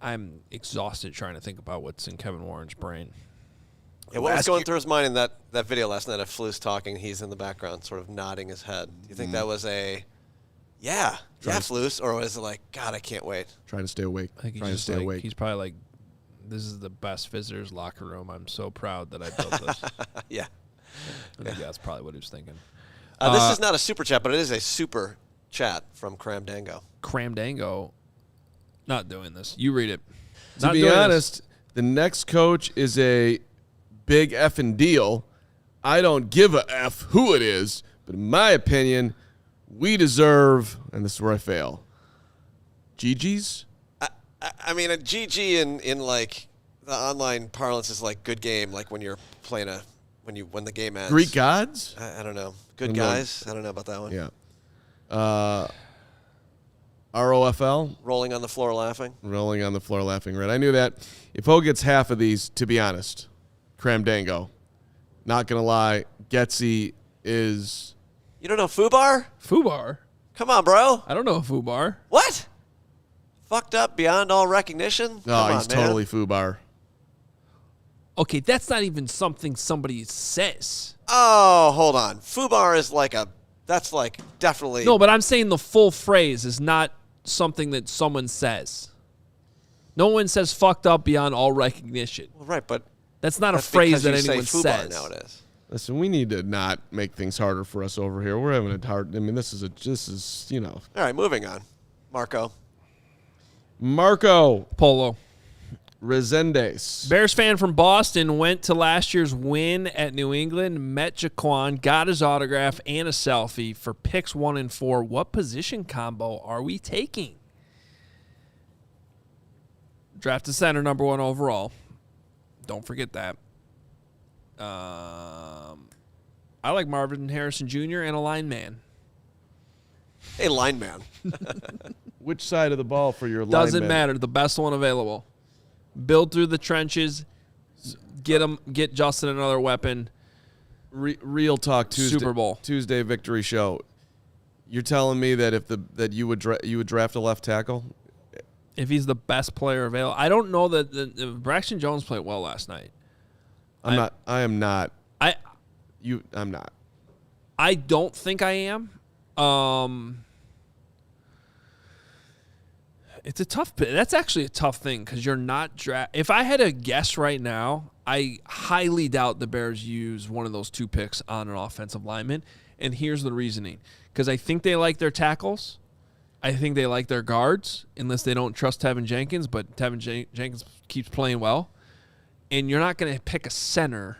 I'm exhausted trying to think about what's in Kevin Warren's brain. Yeah, what was going through his mind in that video last night of Flus talking? He's in the background sort of nodding his head. Do you think that was Flus, or was it like, God, I can't wait? Trying to stay awake. I think he's probably like, this is the best visitors locker room. I'm so proud that I built this. Yeah. I think that's probably what he was thinking. This is not a super chat, but it is a super chat from Cram Dango. Cram Dango, not doing this. You read it. To be honest, the next coach is a big effing deal. I don't give a F who it is, but in my opinion, we deserve, and this is where I fail, GG's? I mean, a GG in like the online parlance is like good game, like when you're playing when the game ends. Greek gods? I don't know. Good guys? I don't know about that one. Yeah. ROFL? Rolling on the floor laughing. Rolling on the floor laughing, right. I knew that. If Ho gets half of these, to be honest, Cram Dango. Not going to lie, Getsy is... You don't know Fubar? Fubar? Come on, bro. I don't know Fubar. What? Fucked up beyond all recognition? No, he's totally Fubar. Okay, that's not even something somebody says. Oh, hold on. Fubar is that's like definitely... No, but I'm saying the full phrase is not something that someone says. No one says fucked up beyond all recognition. Well, right, but... That's not a phrase that anyone say says. Nowadays. Listen, we need to not make things harder for us over here. We're having it hard. I mean, this is. All right, moving on. Marco. Polo. Resendes. Bears fan from Boston went to last year's win at New England, met Jaquan, got his autograph and a selfie for picks 1 and 4. What position combo are we taking? Drafted center, number 1 overall. Don't forget that. I like Marvin Harrison Jr. and a lineman. Hey, lineman. Which side of the ball for your Doesn't lineman? matter. The best one available. Build through the trenches. Get Justin another weapon. Real talk Tuesday. Super Bowl. Tuesday victory show. You're telling me that that you would draft a left tackle? If he's the best player available. I don't know that Braxton Jones played well last night. I'm not. I'm not. I don't think I am. It's a tough pick. That's actually a tough thing because you're not if I had to guess right now, I highly doubt the Bears use one of those 2 picks on an offensive lineman. And here's the reasoning. Because I think they like their tackles. I think they like their guards, unless they don't trust Tevin Jenkins. But Tevin Jenkins keeps playing well. And you're not going to pick a center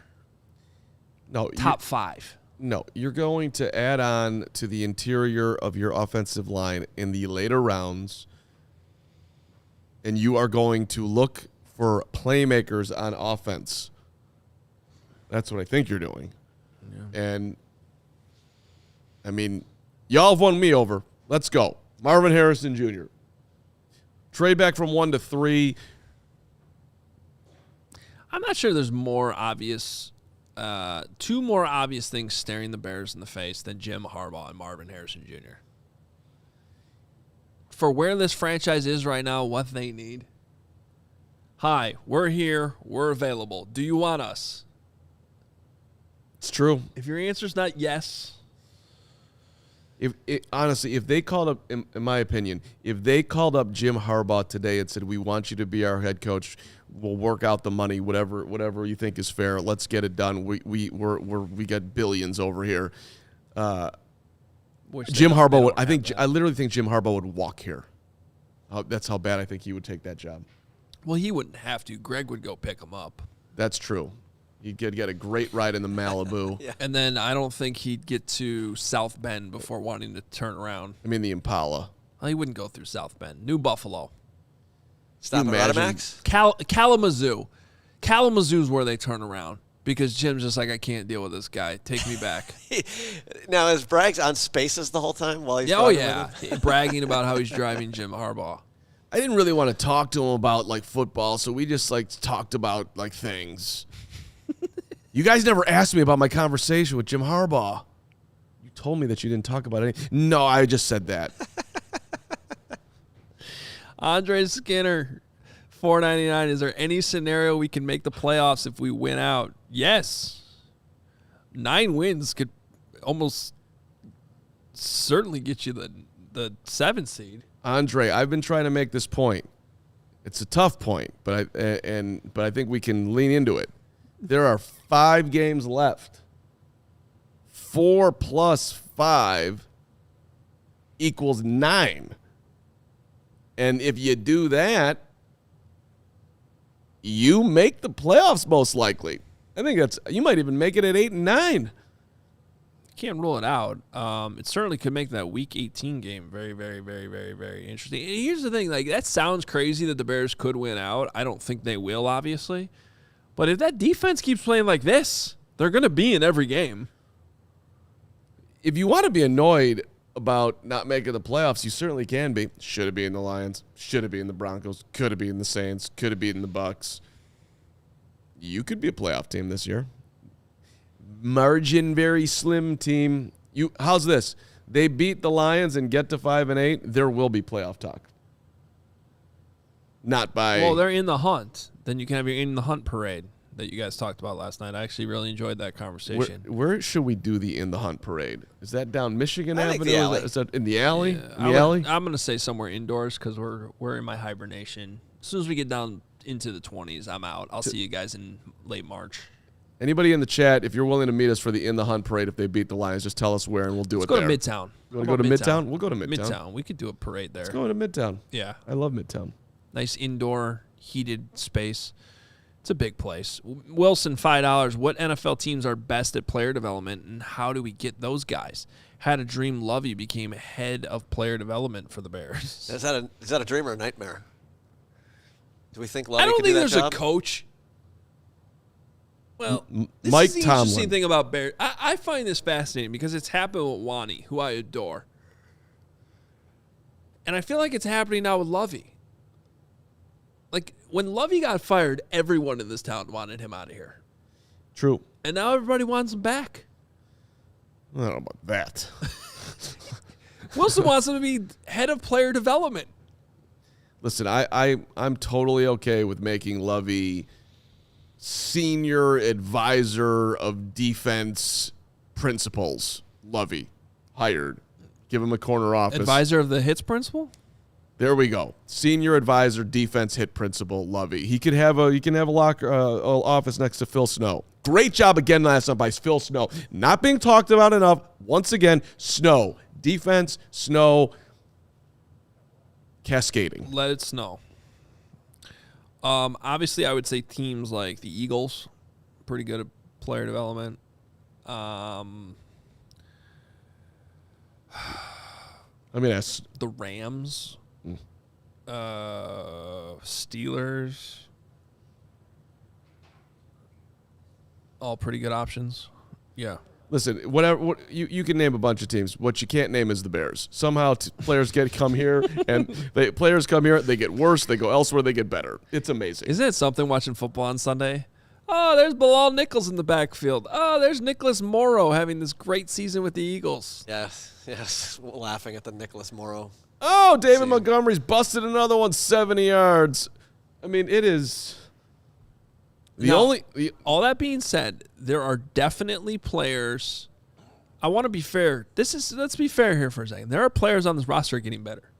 top 5. No, you're going to add on to the interior of your offensive line in the later rounds, and you are going to look for playmakers on offense. That's what I think you're doing. Yeah. And, I mean, y'all have won me over. Let's go. Marvin Harrison Jr. Trade back from 1 to 3. I'm not sure there's more obvious, 2 more obvious things staring the Bears in the face than Jim Harbaugh and Marvin Harrison Jr. For where this franchise is right now, what they need. Hi, we're here. We're available. Do you want us? It's true. If your answer's not yes. Honestly, if they called up, in my opinion, if they called up Jim Harbaugh today and said, we want you to be our head coach, we'll work out the money, whatever you think is fair, let's get it done. We got billions over here. Jim Harbaugh I literally think Jim Harbaugh would walk here. That's how bad I think he would take that job. Well, he wouldn't have to. Greg would go pick him up. That's true. He'd get a great ride in the Malibu. Yeah. And then I don't think he'd get to South Bend before wanting to turn around. I mean, the Impala. Well, he wouldn't go through South Bend. New Buffalo. Stop at Rodimax? Kalamazoo. Kalamazoo's where they turn around because Jim's just like, I can't deal with this guy. Take me back. Now, is Braggs on Spaces the whole time while he's bragging about how he's driving Jim Harbaugh. I didn't really want to talk to him about, football, so we just, talked about, things. You guys never asked me about my conversation with Jim Harbaugh. You told me that you didn't talk about it. No, I just said that. Andre Skinner, $4.99. Is there any scenario we can make the playoffs if we win out? Yes. 9 wins could almost certainly get you the 7th seed. Andre, I've been trying to make this point. It's a tough point, but I think we can lean into it. There are 5 games left. 4 plus 5 equals 9. And if you do that, you make the playoffs most likely. I think you might even make it at 8 and 9. Can't rule it out. It certainly could make that Week 18 game very, very, very, very, very interesting. And here's the thing. That sounds crazy that the Bears could win out. I don't think they will, obviously. But if that defense keeps playing like this, they're going to be in every game. If you want to be annoyed about not making the playoffs, you certainly can be. Should it be in the Lions? Should it be in the Broncos? Could it be in the Saints? Could it be in the Bucks? You could be a playoff team this year. Margin very slim team. How's this? They beat the Lions and get to 5 and 8. There will be playoff talk. Not by. Well, they're in the hunt. Then you can have your in the hunt parade that you guys talked about last night. I actually really enjoyed that conversation. Where should we do the in the hunt parade? Is that down Michigan Avenue? The alley. Is that in the alley? Yeah, in the alley? I'm going to say somewhere indoors because we're in my hibernation. As soon as we get down into the 20s, I'm out. I'll see you guys in late March. Anybody in the chat, if you're willing to meet us for the in the hunt parade, if they beat the Lions, just tell us where and we'll do Let's it go there. to Midtown. You want to go to Midtown? We'll go to Midtown. We could do a parade there. Let's go to Midtown. Yeah. I love Midtown. Nice indoor heated space. It's a big place. Wilson, $5. What NFL teams are best at player development, and how do we get those guys? Had a dream Lovey became head of player development for the Bears. Is that a dream or a nightmare? Do we think Lovey I don't could think do that there's job? a coach. Well, this Mike is the Tomlin. interesting thing about Bears. I find this fascinating because it's happened with Wani, who I adore. And I feel like it's happening now with Lovey. Like, when Lovey got fired, everyone in this town wanted him out of here. True. And now everybody wants him back. I don't know about that. Wilson wants him to be head of player development. Listen, I'm totally okay with making Lovey senior advisor of defense principals. Lovey, hired. Give him a corner office. Advisor of the hits principal? There we go. Senior advisor, defense hit principal, Lovey. He can have a office next to Phil Snow. Great job again last night by Phil Snow. Not being talked about enough. Once again, Snow. Defense, Snow, cascading. Let it snow. Obviously, I would say teams like the Eagles, pretty good at player development. I mean, that's The Rams, Steelers, all pretty good options. Yeah. listen. Whatever you can name a bunch of teams. What you can't name is the Bears. Somehow players come here, and players come here. They get worse. They go elsewhere. They get better. It's amazing. Isn't it something watching football on Sunday? Oh, there's Bilal Nichols in the backfield. Oh, there's Nicholas Morrow having this great season with the Eagles. Yes. Laughing at the Nicholas Morrow. Oh, David Montgomery's busted another one, 70 yards. I mean, it is All that being said, there are definitely players. I want to be fair. Let's be fair here for a second. There are players on this roster getting better.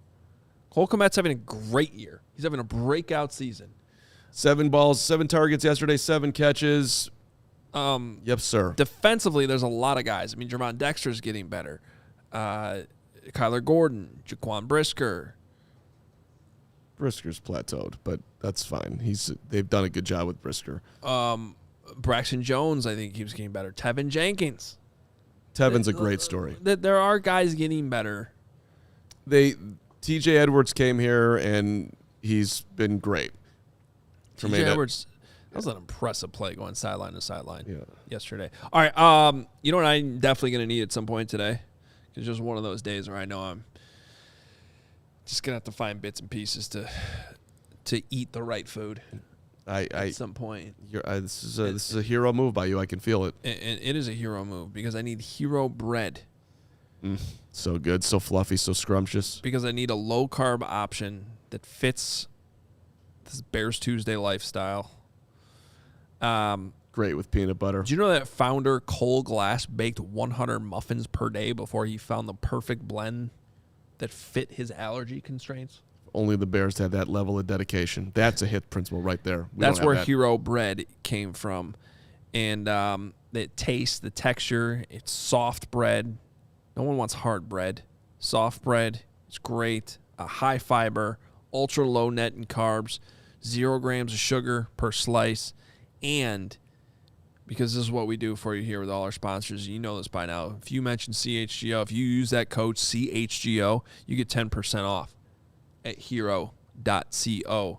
Cole Kmet's having a great year. He's having a breakout season. 7 balls, 7 targets yesterday, 7 catches. Yep, sir. Defensively, there's a lot of guys. I mean, Jermon Dexter's getting better. Kyler Gordon, Jaquan Brisker. Brisker's plateaued, but that's fine. They've done a good job with Brisker. Braxton Jones, I think, keeps getting better. Tevin Jenkins. Tevin's a great story. There are guys getting better. TJ Edwards came here, and he's been great. TJ Edwards, that was an impressive play going sideline to sideline yesterday. All right, you know what I'm definitely going to need at some point today? It's just one of those days where I know I'm just going to have to find bits and pieces to eat the right food at some point. This is a hero move by you. I can feel it. And it is a hero move because I need hero bread. So good, so fluffy, so scrumptious. Because I need a low-carb option that fits this Bears Tuesday lifestyle. Great with peanut butter. Do you know that founder Cole Glass baked 100 muffins per day before he found the perfect blend that fit his allergy constraints? Only the Bears had that level of dedication. That's a hit principle right there. That's where hero bread came from. And the taste, the texture, it's soft bread. No one wants hard bread. Soft bread, it's great. High fiber, ultra low net in carbs, 0 grams of sugar per slice. And because this is what we do for you here with all our sponsors, you know this by now. If you mention CHGO, if you use that code CHGO, you get 10% off at hero.co.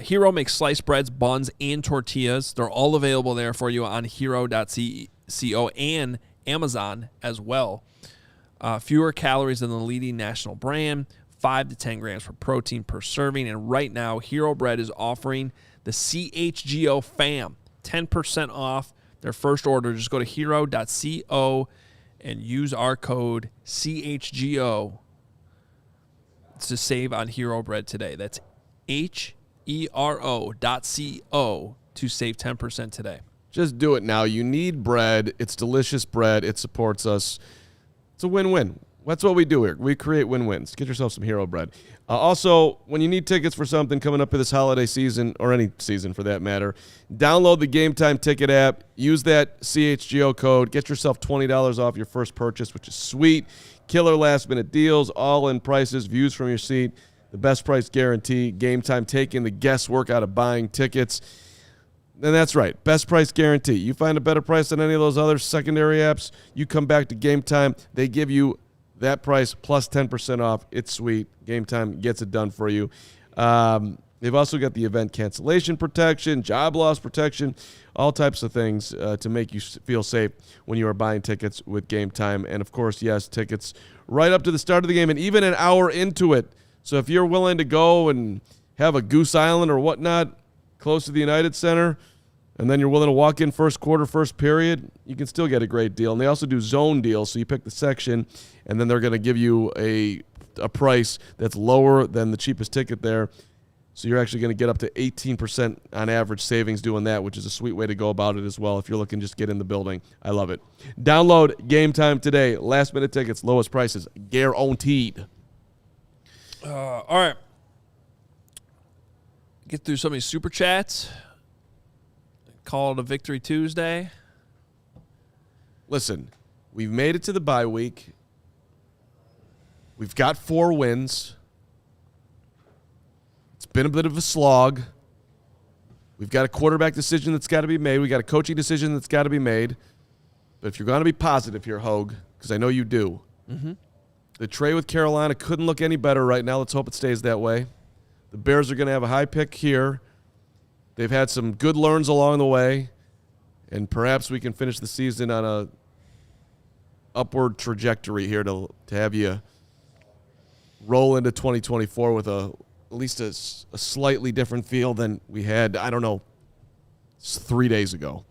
Hero makes sliced breads, buns, and tortillas. They're all available there for you on hero.co and Amazon as well. Fewer calories than the leading national brand, 5 to 10 grams of protein per serving. And right now, Hero Bread is offering the CHGO fam 10% off their first order. Just go to hero.co and use our code CHGO to save on Hero Bread today. That's HERO.co to save 10% today. Just do it now. You need bread. It's delicious bread. It supports us. It's a win-win. That's what we do here. We create win-wins. Get yourself some Hero Bread. Also, when you need tickets for something coming up this holiday season, or any season for that matter, download the Game Time Ticket app. Use that CHGO code. Get yourself $20 off your first purchase, which is sweet. Killer last-minute deals, all-in prices, views from your seat. the best price guarantee, Game Time taking the guesswork out of buying tickets. And that's right, best price guarantee. You find a better price than any of those other secondary apps, you come back to Game Time, they give you that price plus 10% off. It's sweet. Game Time gets it done for you. They've also got the event cancellation protection, job loss protection, all types of things to make you feel safe when you are buying tickets with Game Time. And, of course, yes, tickets right up to the start of the game and even an hour into it. So if you're willing to go and have a Goose Island or whatnot close to the United Center, and then you're willing to walk in first quarter, first period, you can still get a great deal. And they also do zone deals, so you pick the section, and then they're going to give you a price that's lower than the cheapest ticket there. So you're actually going to get up to 18% on average savings doing that, which is a sweet way to go about it as well if you're looking to just get in the building. I love it. Download Game Time today. Last-minute tickets, lowest prices, guaranteed. All right. Get through some of these super chats. Call it a Victory Tuesday. Listen, we've made it to the bye week. We've got 4 wins. It's been a bit of a slog. We've got a quarterback decision that's got to be made. We've got a coaching decision that's got to be made. But if you're going to be positive here, Hoge, because I know you do, the trade with Carolina couldn't look any better right now. Let's hope it stays that way. The Bears are going to have a high pick here. They've had some good learns along the way, and perhaps we can finish the season on a upward trajectory here to have you roll into 2024 with at least a slightly different feel than we had, 3 days ago.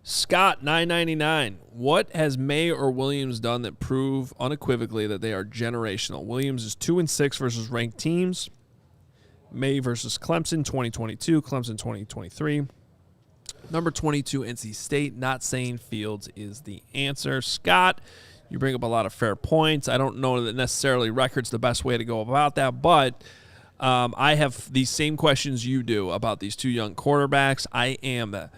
Scott, $9.99. What has May or Williams done that prove unequivocally that they are generational? Williams is 2-6 versus ranked teams. May versus Clemson, 2022. Clemson, 2023. Number 22, NC State. Not saying Fields is the answer. Scott, you bring up a lot of fair points. I don't know that necessarily record's the best way to go about that, but I have these same questions you do about these 2 young quarterbacks. I am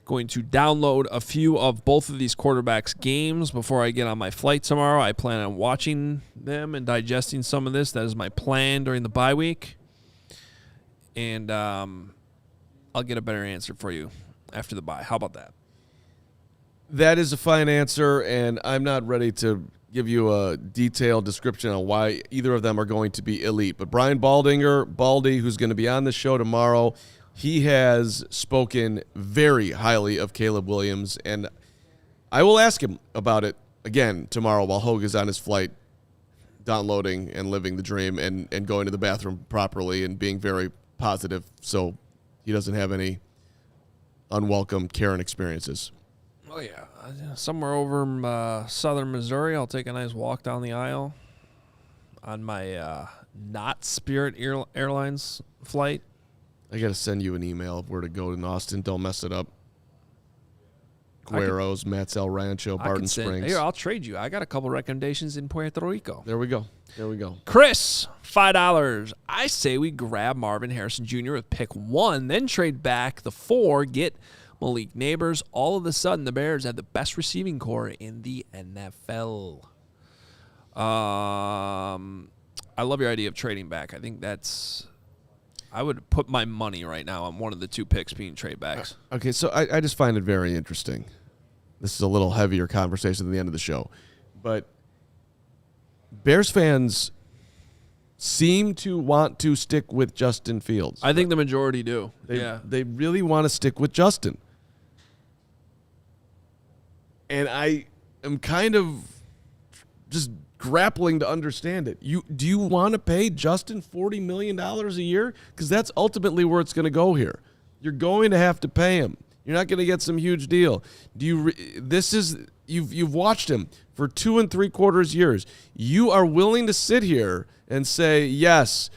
going to download a few of both of these quarterbacks' games before I get on my flight tomorrow. I plan on watching them and digesting some of this. That is my plan during the bye week. And I'll get a better answer for you after the bye. How about that? That is a fine answer, and I'm not ready to give you a detailed description on why either of them are going to be elite. But Brian Baldy, who's going to be on the show tomorrow, he has spoken very highly of Caleb Williams, and I will ask him about it again tomorrow while Hoge is on his flight, downloading and living the dream and going to the bathroom properly and being very positive so he doesn't have any unwelcome Karen experiences. Oh, yeah. Somewhere over in southern Missouri, I'll take a nice walk down the aisle on my not Spirit Airlines flight. I got to send you an email of where to go in Austin. Don't mess it up. Guero's, Matt's El Rancho, Barton Springs. Here, I'll trade you. I got a couple recommendations in Puerto Rico. There we go. Chris, $5. I say we grab Marvin Harrison Jr. with pick 1, then trade back the 4, get Malik Neighbors. All of a sudden, the Bears have the best receiving core in the NFL. I love your idea of trading back. I think I would put my money right now on one of the 2 picks being trade backs. Okay, so I just find it very interesting. This is a little heavier conversation than the end of the show. But Bears fans seem to want to stick with Justin Fields. I think the majority do. They really want to stick with Justin. And I am kind of just grappling to understand it. Do you want to pay Justin $40 million a year? Because that's ultimately where it's going to go here. You're going to have to pay him. You're not going to get some huge deal. You've watched him for 2 3/4 years. You are willing to sit here and say, yes,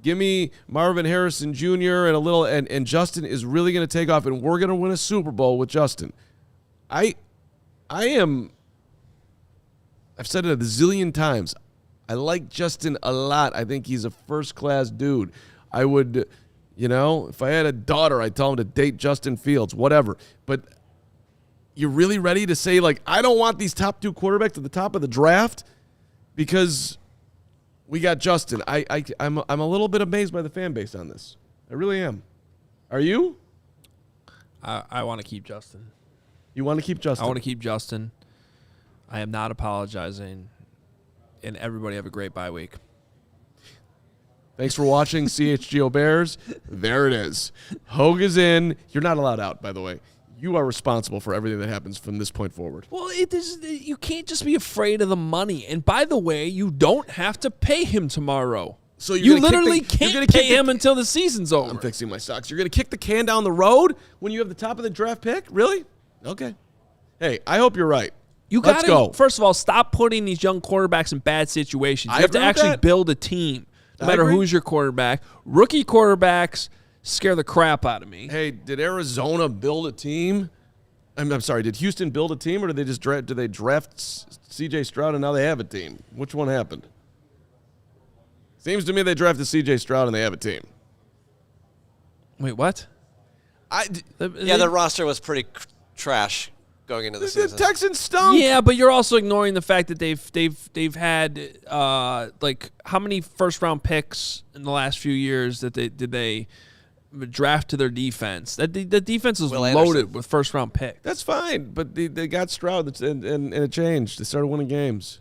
give me Marvin Harrison Jr. and a little, and Justin is really going to take off, and we're going to win a Super Bowl with Justin. I've said it a zillion times. I like Justin a lot. I think he's a first-class dude. I would, if I had a daughter, I'd tell him to date Justin Fields, whatever. But you're really ready to say, I don't want these top 2 quarterbacks at the top of the draft? Because We got Justin. I'm a little bit amazed by the fan base on this. I really am. Are you? I want to keep Justin. You want to keep Justin? I want to keep Justin. I am not apologizing. And everybody have a great bye week. Thanks for watching CHGO Bears. There it is. Hoge is in. You're not allowed out, by the way. You are responsible for everything that happens from this point forward. Well, you can't just be afraid of the money. And by the way, you don't have to pay him tomorrow. So you literally can't pay him until the season's over. I'm fixing my socks. You're going to kick the can down the road when you have the top of the draft pick? Really? Okay. Hey, I hope you're right. Let's go. First of all, stop putting these young quarterbacks in bad situations. You have to actually build a team, no matter who's your quarterback. Rookie quarterbacks scare the crap out of me. Hey, did Arizona build a team? I'm sorry, did Houston build a team, or did they just draft C.J. Stroud and now they have a team? Which one happened? Seems to me they drafted C.J. Stroud and they have a team. Wait, what? The roster was pretty trash going into the season. The Texans stunk. Yeah, but you're also ignoring the fact that they've had like how many first round picks in the last few years that they draft to their defense. The defense is loaded with first round picks. That's fine, but they got Stroud and it changed. They started winning games.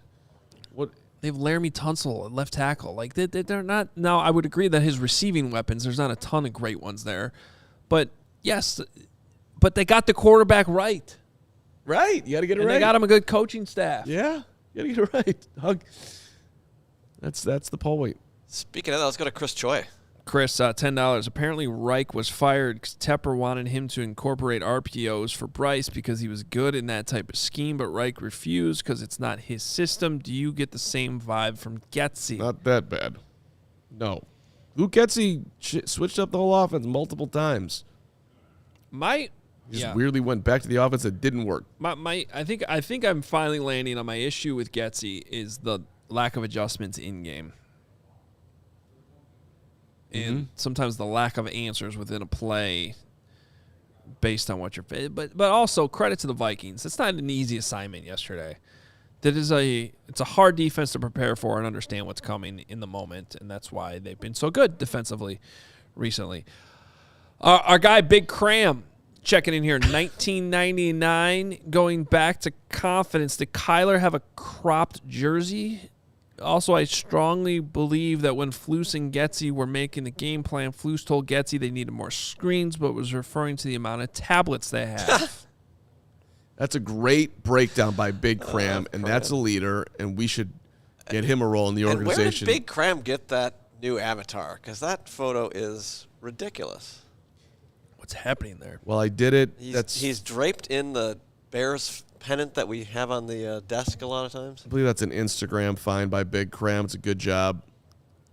What? They have Laramie Tunsil at left tackle. Like they're not. Now I would agree that his receiving weapons, there's not a ton of great ones there, but yes, but they got the quarterback right. Right, you got to get it right. They got him a good coaching staff. Yeah, you got to get it right. Hug. That's the poll weight. Speaking of that, let's go to Chris Choi. Chris, $10. Apparently Reich was fired because Tepper wanted him to incorporate RPOs for Bryce because he was good in that type of scheme, but Reich refused because it's not his system. Do you get the same vibe from Getsy? Not that bad. No. Luke Getsy switched up the whole offense multiple times. He just weirdly went back to the offense that didn't work. I think I'm finally landing on my issue with Getsy is the lack of adjustments in game. And sometimes the lack of answers within a play based on what you're – but also credit to the Vikings. It's not an easy assignment yesterday. It's a hard defense to prepare for and understand what's coming in the moment, and that's why they've been so good defensively recently. Our guy Big Cram checking in here, 1999, going back to confidence. Did Kyler have a cropped jersey? Also, I strongly believe that when Flus and Getsy were making the game plan, Flus told Getsy they needed more screens, but was referring to the amount of tablets they have. That's a great breakdown by Big Cram, and that's a leader, and we should get him a role in the organization. And where did Big Cram get that new avatar? Because that photo is ridiculous. What's happening there? Well, I did it. He's draped in the Bears pennant that we have on the desk a lot of times. I believe that's an Instagram find by Big Cram. It's a good job.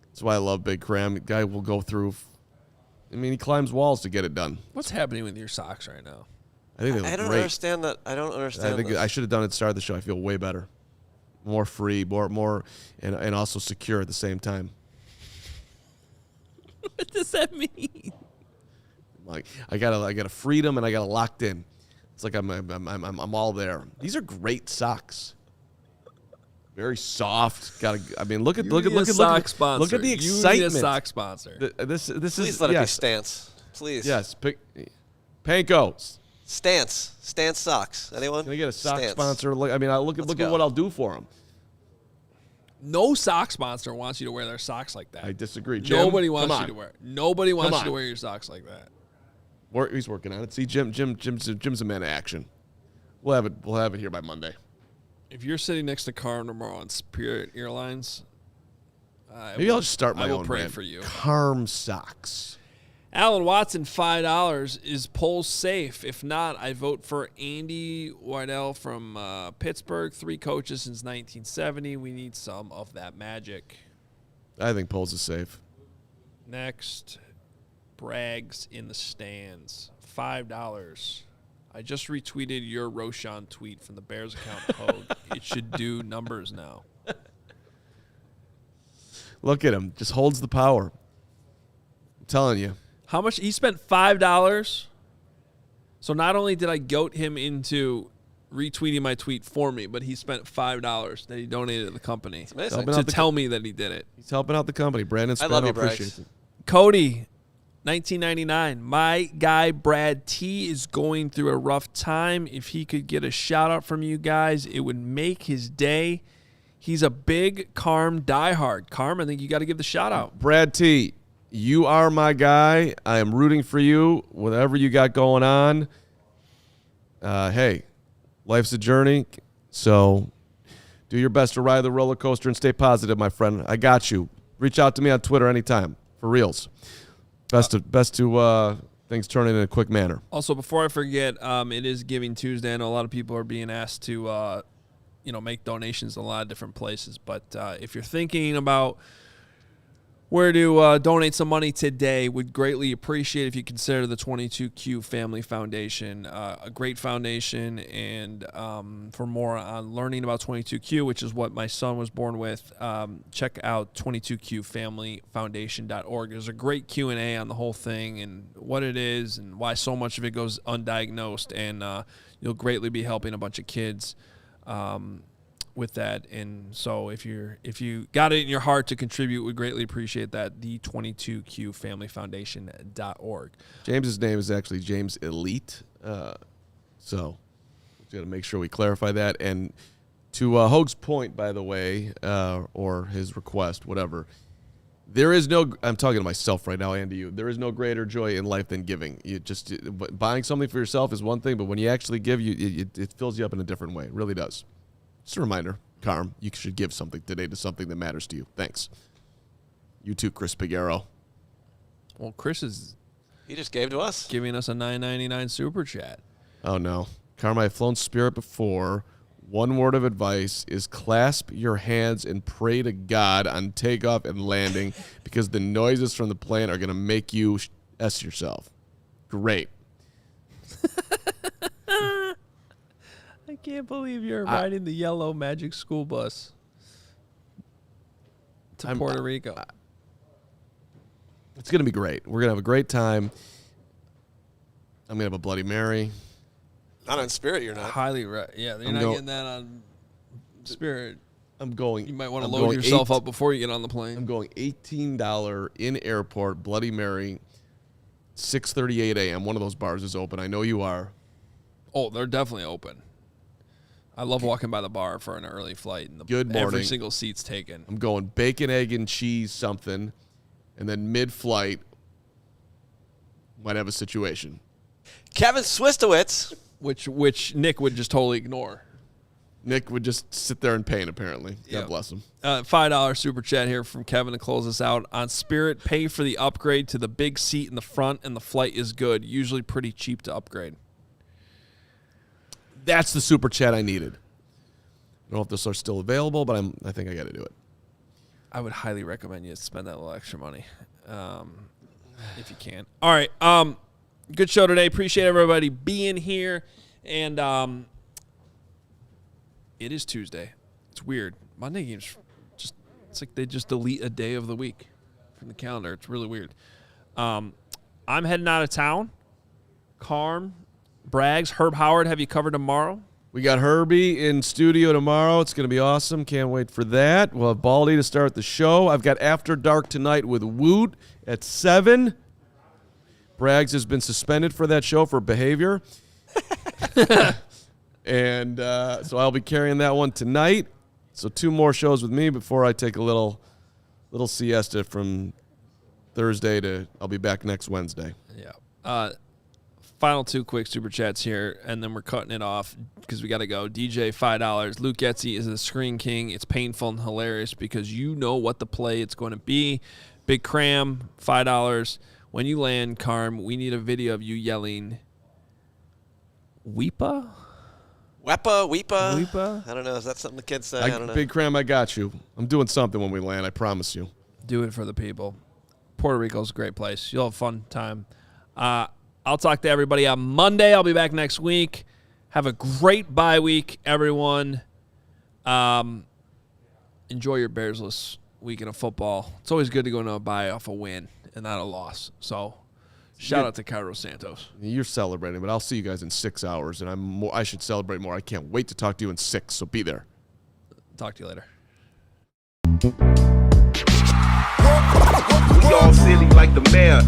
That's why I love Big Cram. The guy will go through. He climbs walls to get it done. What's happening with your socks right now? I think they look I don't great. understand that. I don't understand. I think I should have done it at the start of the show. I feel way better, more free, more, and also secure at the same time. What does that mean? Like I got a freedom and I got a locked in. It's like I'm all there. These are great socks. Very soft. Look at the excitement. You need a sock sponsor. This Please is let it be Stance. Please. Yes. Panko. Stance socks. Anyone? Can I get a sock Stance. sponsor? Look at what I'll do for them. No sock sponsor wants you to wear their socks like that. I disagree. Jim, Nobody wants you to wear. Nobody wants you to wear your socks like that. He's working on it. See, Jim's a man of action. We'll have it here by Monday. If you're sitting next to Carm tomorrow on Spirit Airlines, maybe I'll just start my own pray brand. For you. Carm socks. Alan Watson, $5. Is polls safe? If not, I vote for Andy Weidel from Pittsburgh. 3 coaches since 1970. We need some of that magic. I think polls is safe. Next, Brags in the stands. $5. I just retweeted your Roshan tweet from the Bears account, Hogue. It should do numbers now. Look at him. Just holds the power. I'm telling you. How much? He spent $5. So not only did I goat him into retweeting my tweet for me, but he spent $5 that he donated to the company It's amazing. to tell me that he did it. He's helping out the company. Brandon I love Spano you, Braggs. appreciates it. Cody, 1999. My guy Brad T is going through a rough time. If he could get a shout out from you guys, it would make his day. He's a big Carm diehard. Carm, I think you got to give the shout out. Brad T, you are my guy. I am rooting for you, whatever you got going on. Hey, life's a journey, so do your best to ride the roller coaster and stay positive, my friend. I got you. Reach out to me on Twitter anytime, for reals. Best to things turning in a quick manner. Also, before I forget, it is Giving Tuesday. I know a lot of people are being asked to, make donations in a lot of different places. But if you're thinking about where to donate some money today, would greatly appreciate if you consider the 22Q Family Foundation, a great foundation. And for more on learning about 22Q, which is what my son was born with, check out 22QFamilyFoundation.org. There's a great Q&A on the whole thing and what it is and why so much of it goes undiagnosed. And you'll greatly be helping a bunch of kids with that. And so if you got it in your heart to contribute, we greatly appreciate that. The 22QFamilyFoundation.org. James's name is actually James Elite, so we got to make sure we clarify that. And to Hoge's point, by the way, or his request, whatever, there is no, I'm talking to myself right now and to you, there is no greater joy in life than giving. You just, buying something for yourself is one thing, but when you actually give, it fills you up in a different way. It really does. Just a reminder, Carm, you should give something today to something that matters to you. Thanks. You too, Chris Piguero. Well, Chris is He just gave to us. giving us a $9.99 super chat. Oh, no. Carm, I've flown Spirit before. One word of advice is clasp your hands and pray to God on takeoff and landing because the noises from the plane are going to make you S yourself. Great. I can't believe you're riding the yellow Magic School Bus to Puerto Rico. It's going to be great. We're going to have a great time. I'm going to have a Bloody Mary. Not on Spirit, you're not. Yeah, you're not getting that on Spirit. I'm going. You might want to load yourself up before you get on the plane. I'm going $18 in airport, Bloody Mary, 6:38 a.m. One of those bars is open. I know you are. Oh, they're definitely open. I love walking by the bar for an early flight. And Good morning. Every single seat's taken. I'm going bacon, egg, and cheese something, and then mid-flight might have a situation. Kevin Swistowitz. Which Nick would just totally ignore. Nick would just sit there in pain, apparently. God Yep. bless him. $5 super chat here from Kevin to close us out. On Spirit, pay for the upgrade to the big seat in the front, and the flight is good. Usually pretty cheap to upgrade. That's the super chat I needed. I don't know if those are still available, but I think I got to do it. I would highly recommend you spend that little extra money if you can. All right. Good show today. Appreciate everybody being here. And it is Tuesday. It's weird. Monday games it's like they just delete a day of the week from the calendar. It's really weird. I'm heading out of town. Carm, Braggs, Herb Howard have you covered tomorrow? We got Herbie in studio tomorrow. It's going to be awesome. Can't wait for that. We'll have Baldy to start the show. I've got After Dark tonight with Woot at 7. Braggs has been suspended for that show for behavior. And so I'll be carrying that one tonight. So 2 more shows with me before I take a little siesta from Thursday to I'll be back next Wednesday. Yeah. Final 2 quick super chats here, and then we're cutting it off because we got to go. DJ, $5. Luke Getzey is the Screen King. It's painful and hilarious because you know what the play it's going to be. Big Cram, $5. When you land, Carm, we need a video of you yelling, Weepa? Weepa. I don't know. Is that something the kids say? I don't know. Big Cram, I got you. I'm doing something when we land, I promise you. Do it for the people. Puerto Rico's a great place. You'll have a fun time. I'll talk to everybody on Monday. I'll be back next week. Have a great bye week, everyone. Enjoy your Bearsless weekend of football. It's always good to go into a bye off a win and not a loss. So Shout out to Cairo Santos. You're celebrating, but I'll see you guys in 6 hours, and I should celebrate more. I can't wait to talk to you in 6, so be there. Talk to you later. We all silly like the mayor.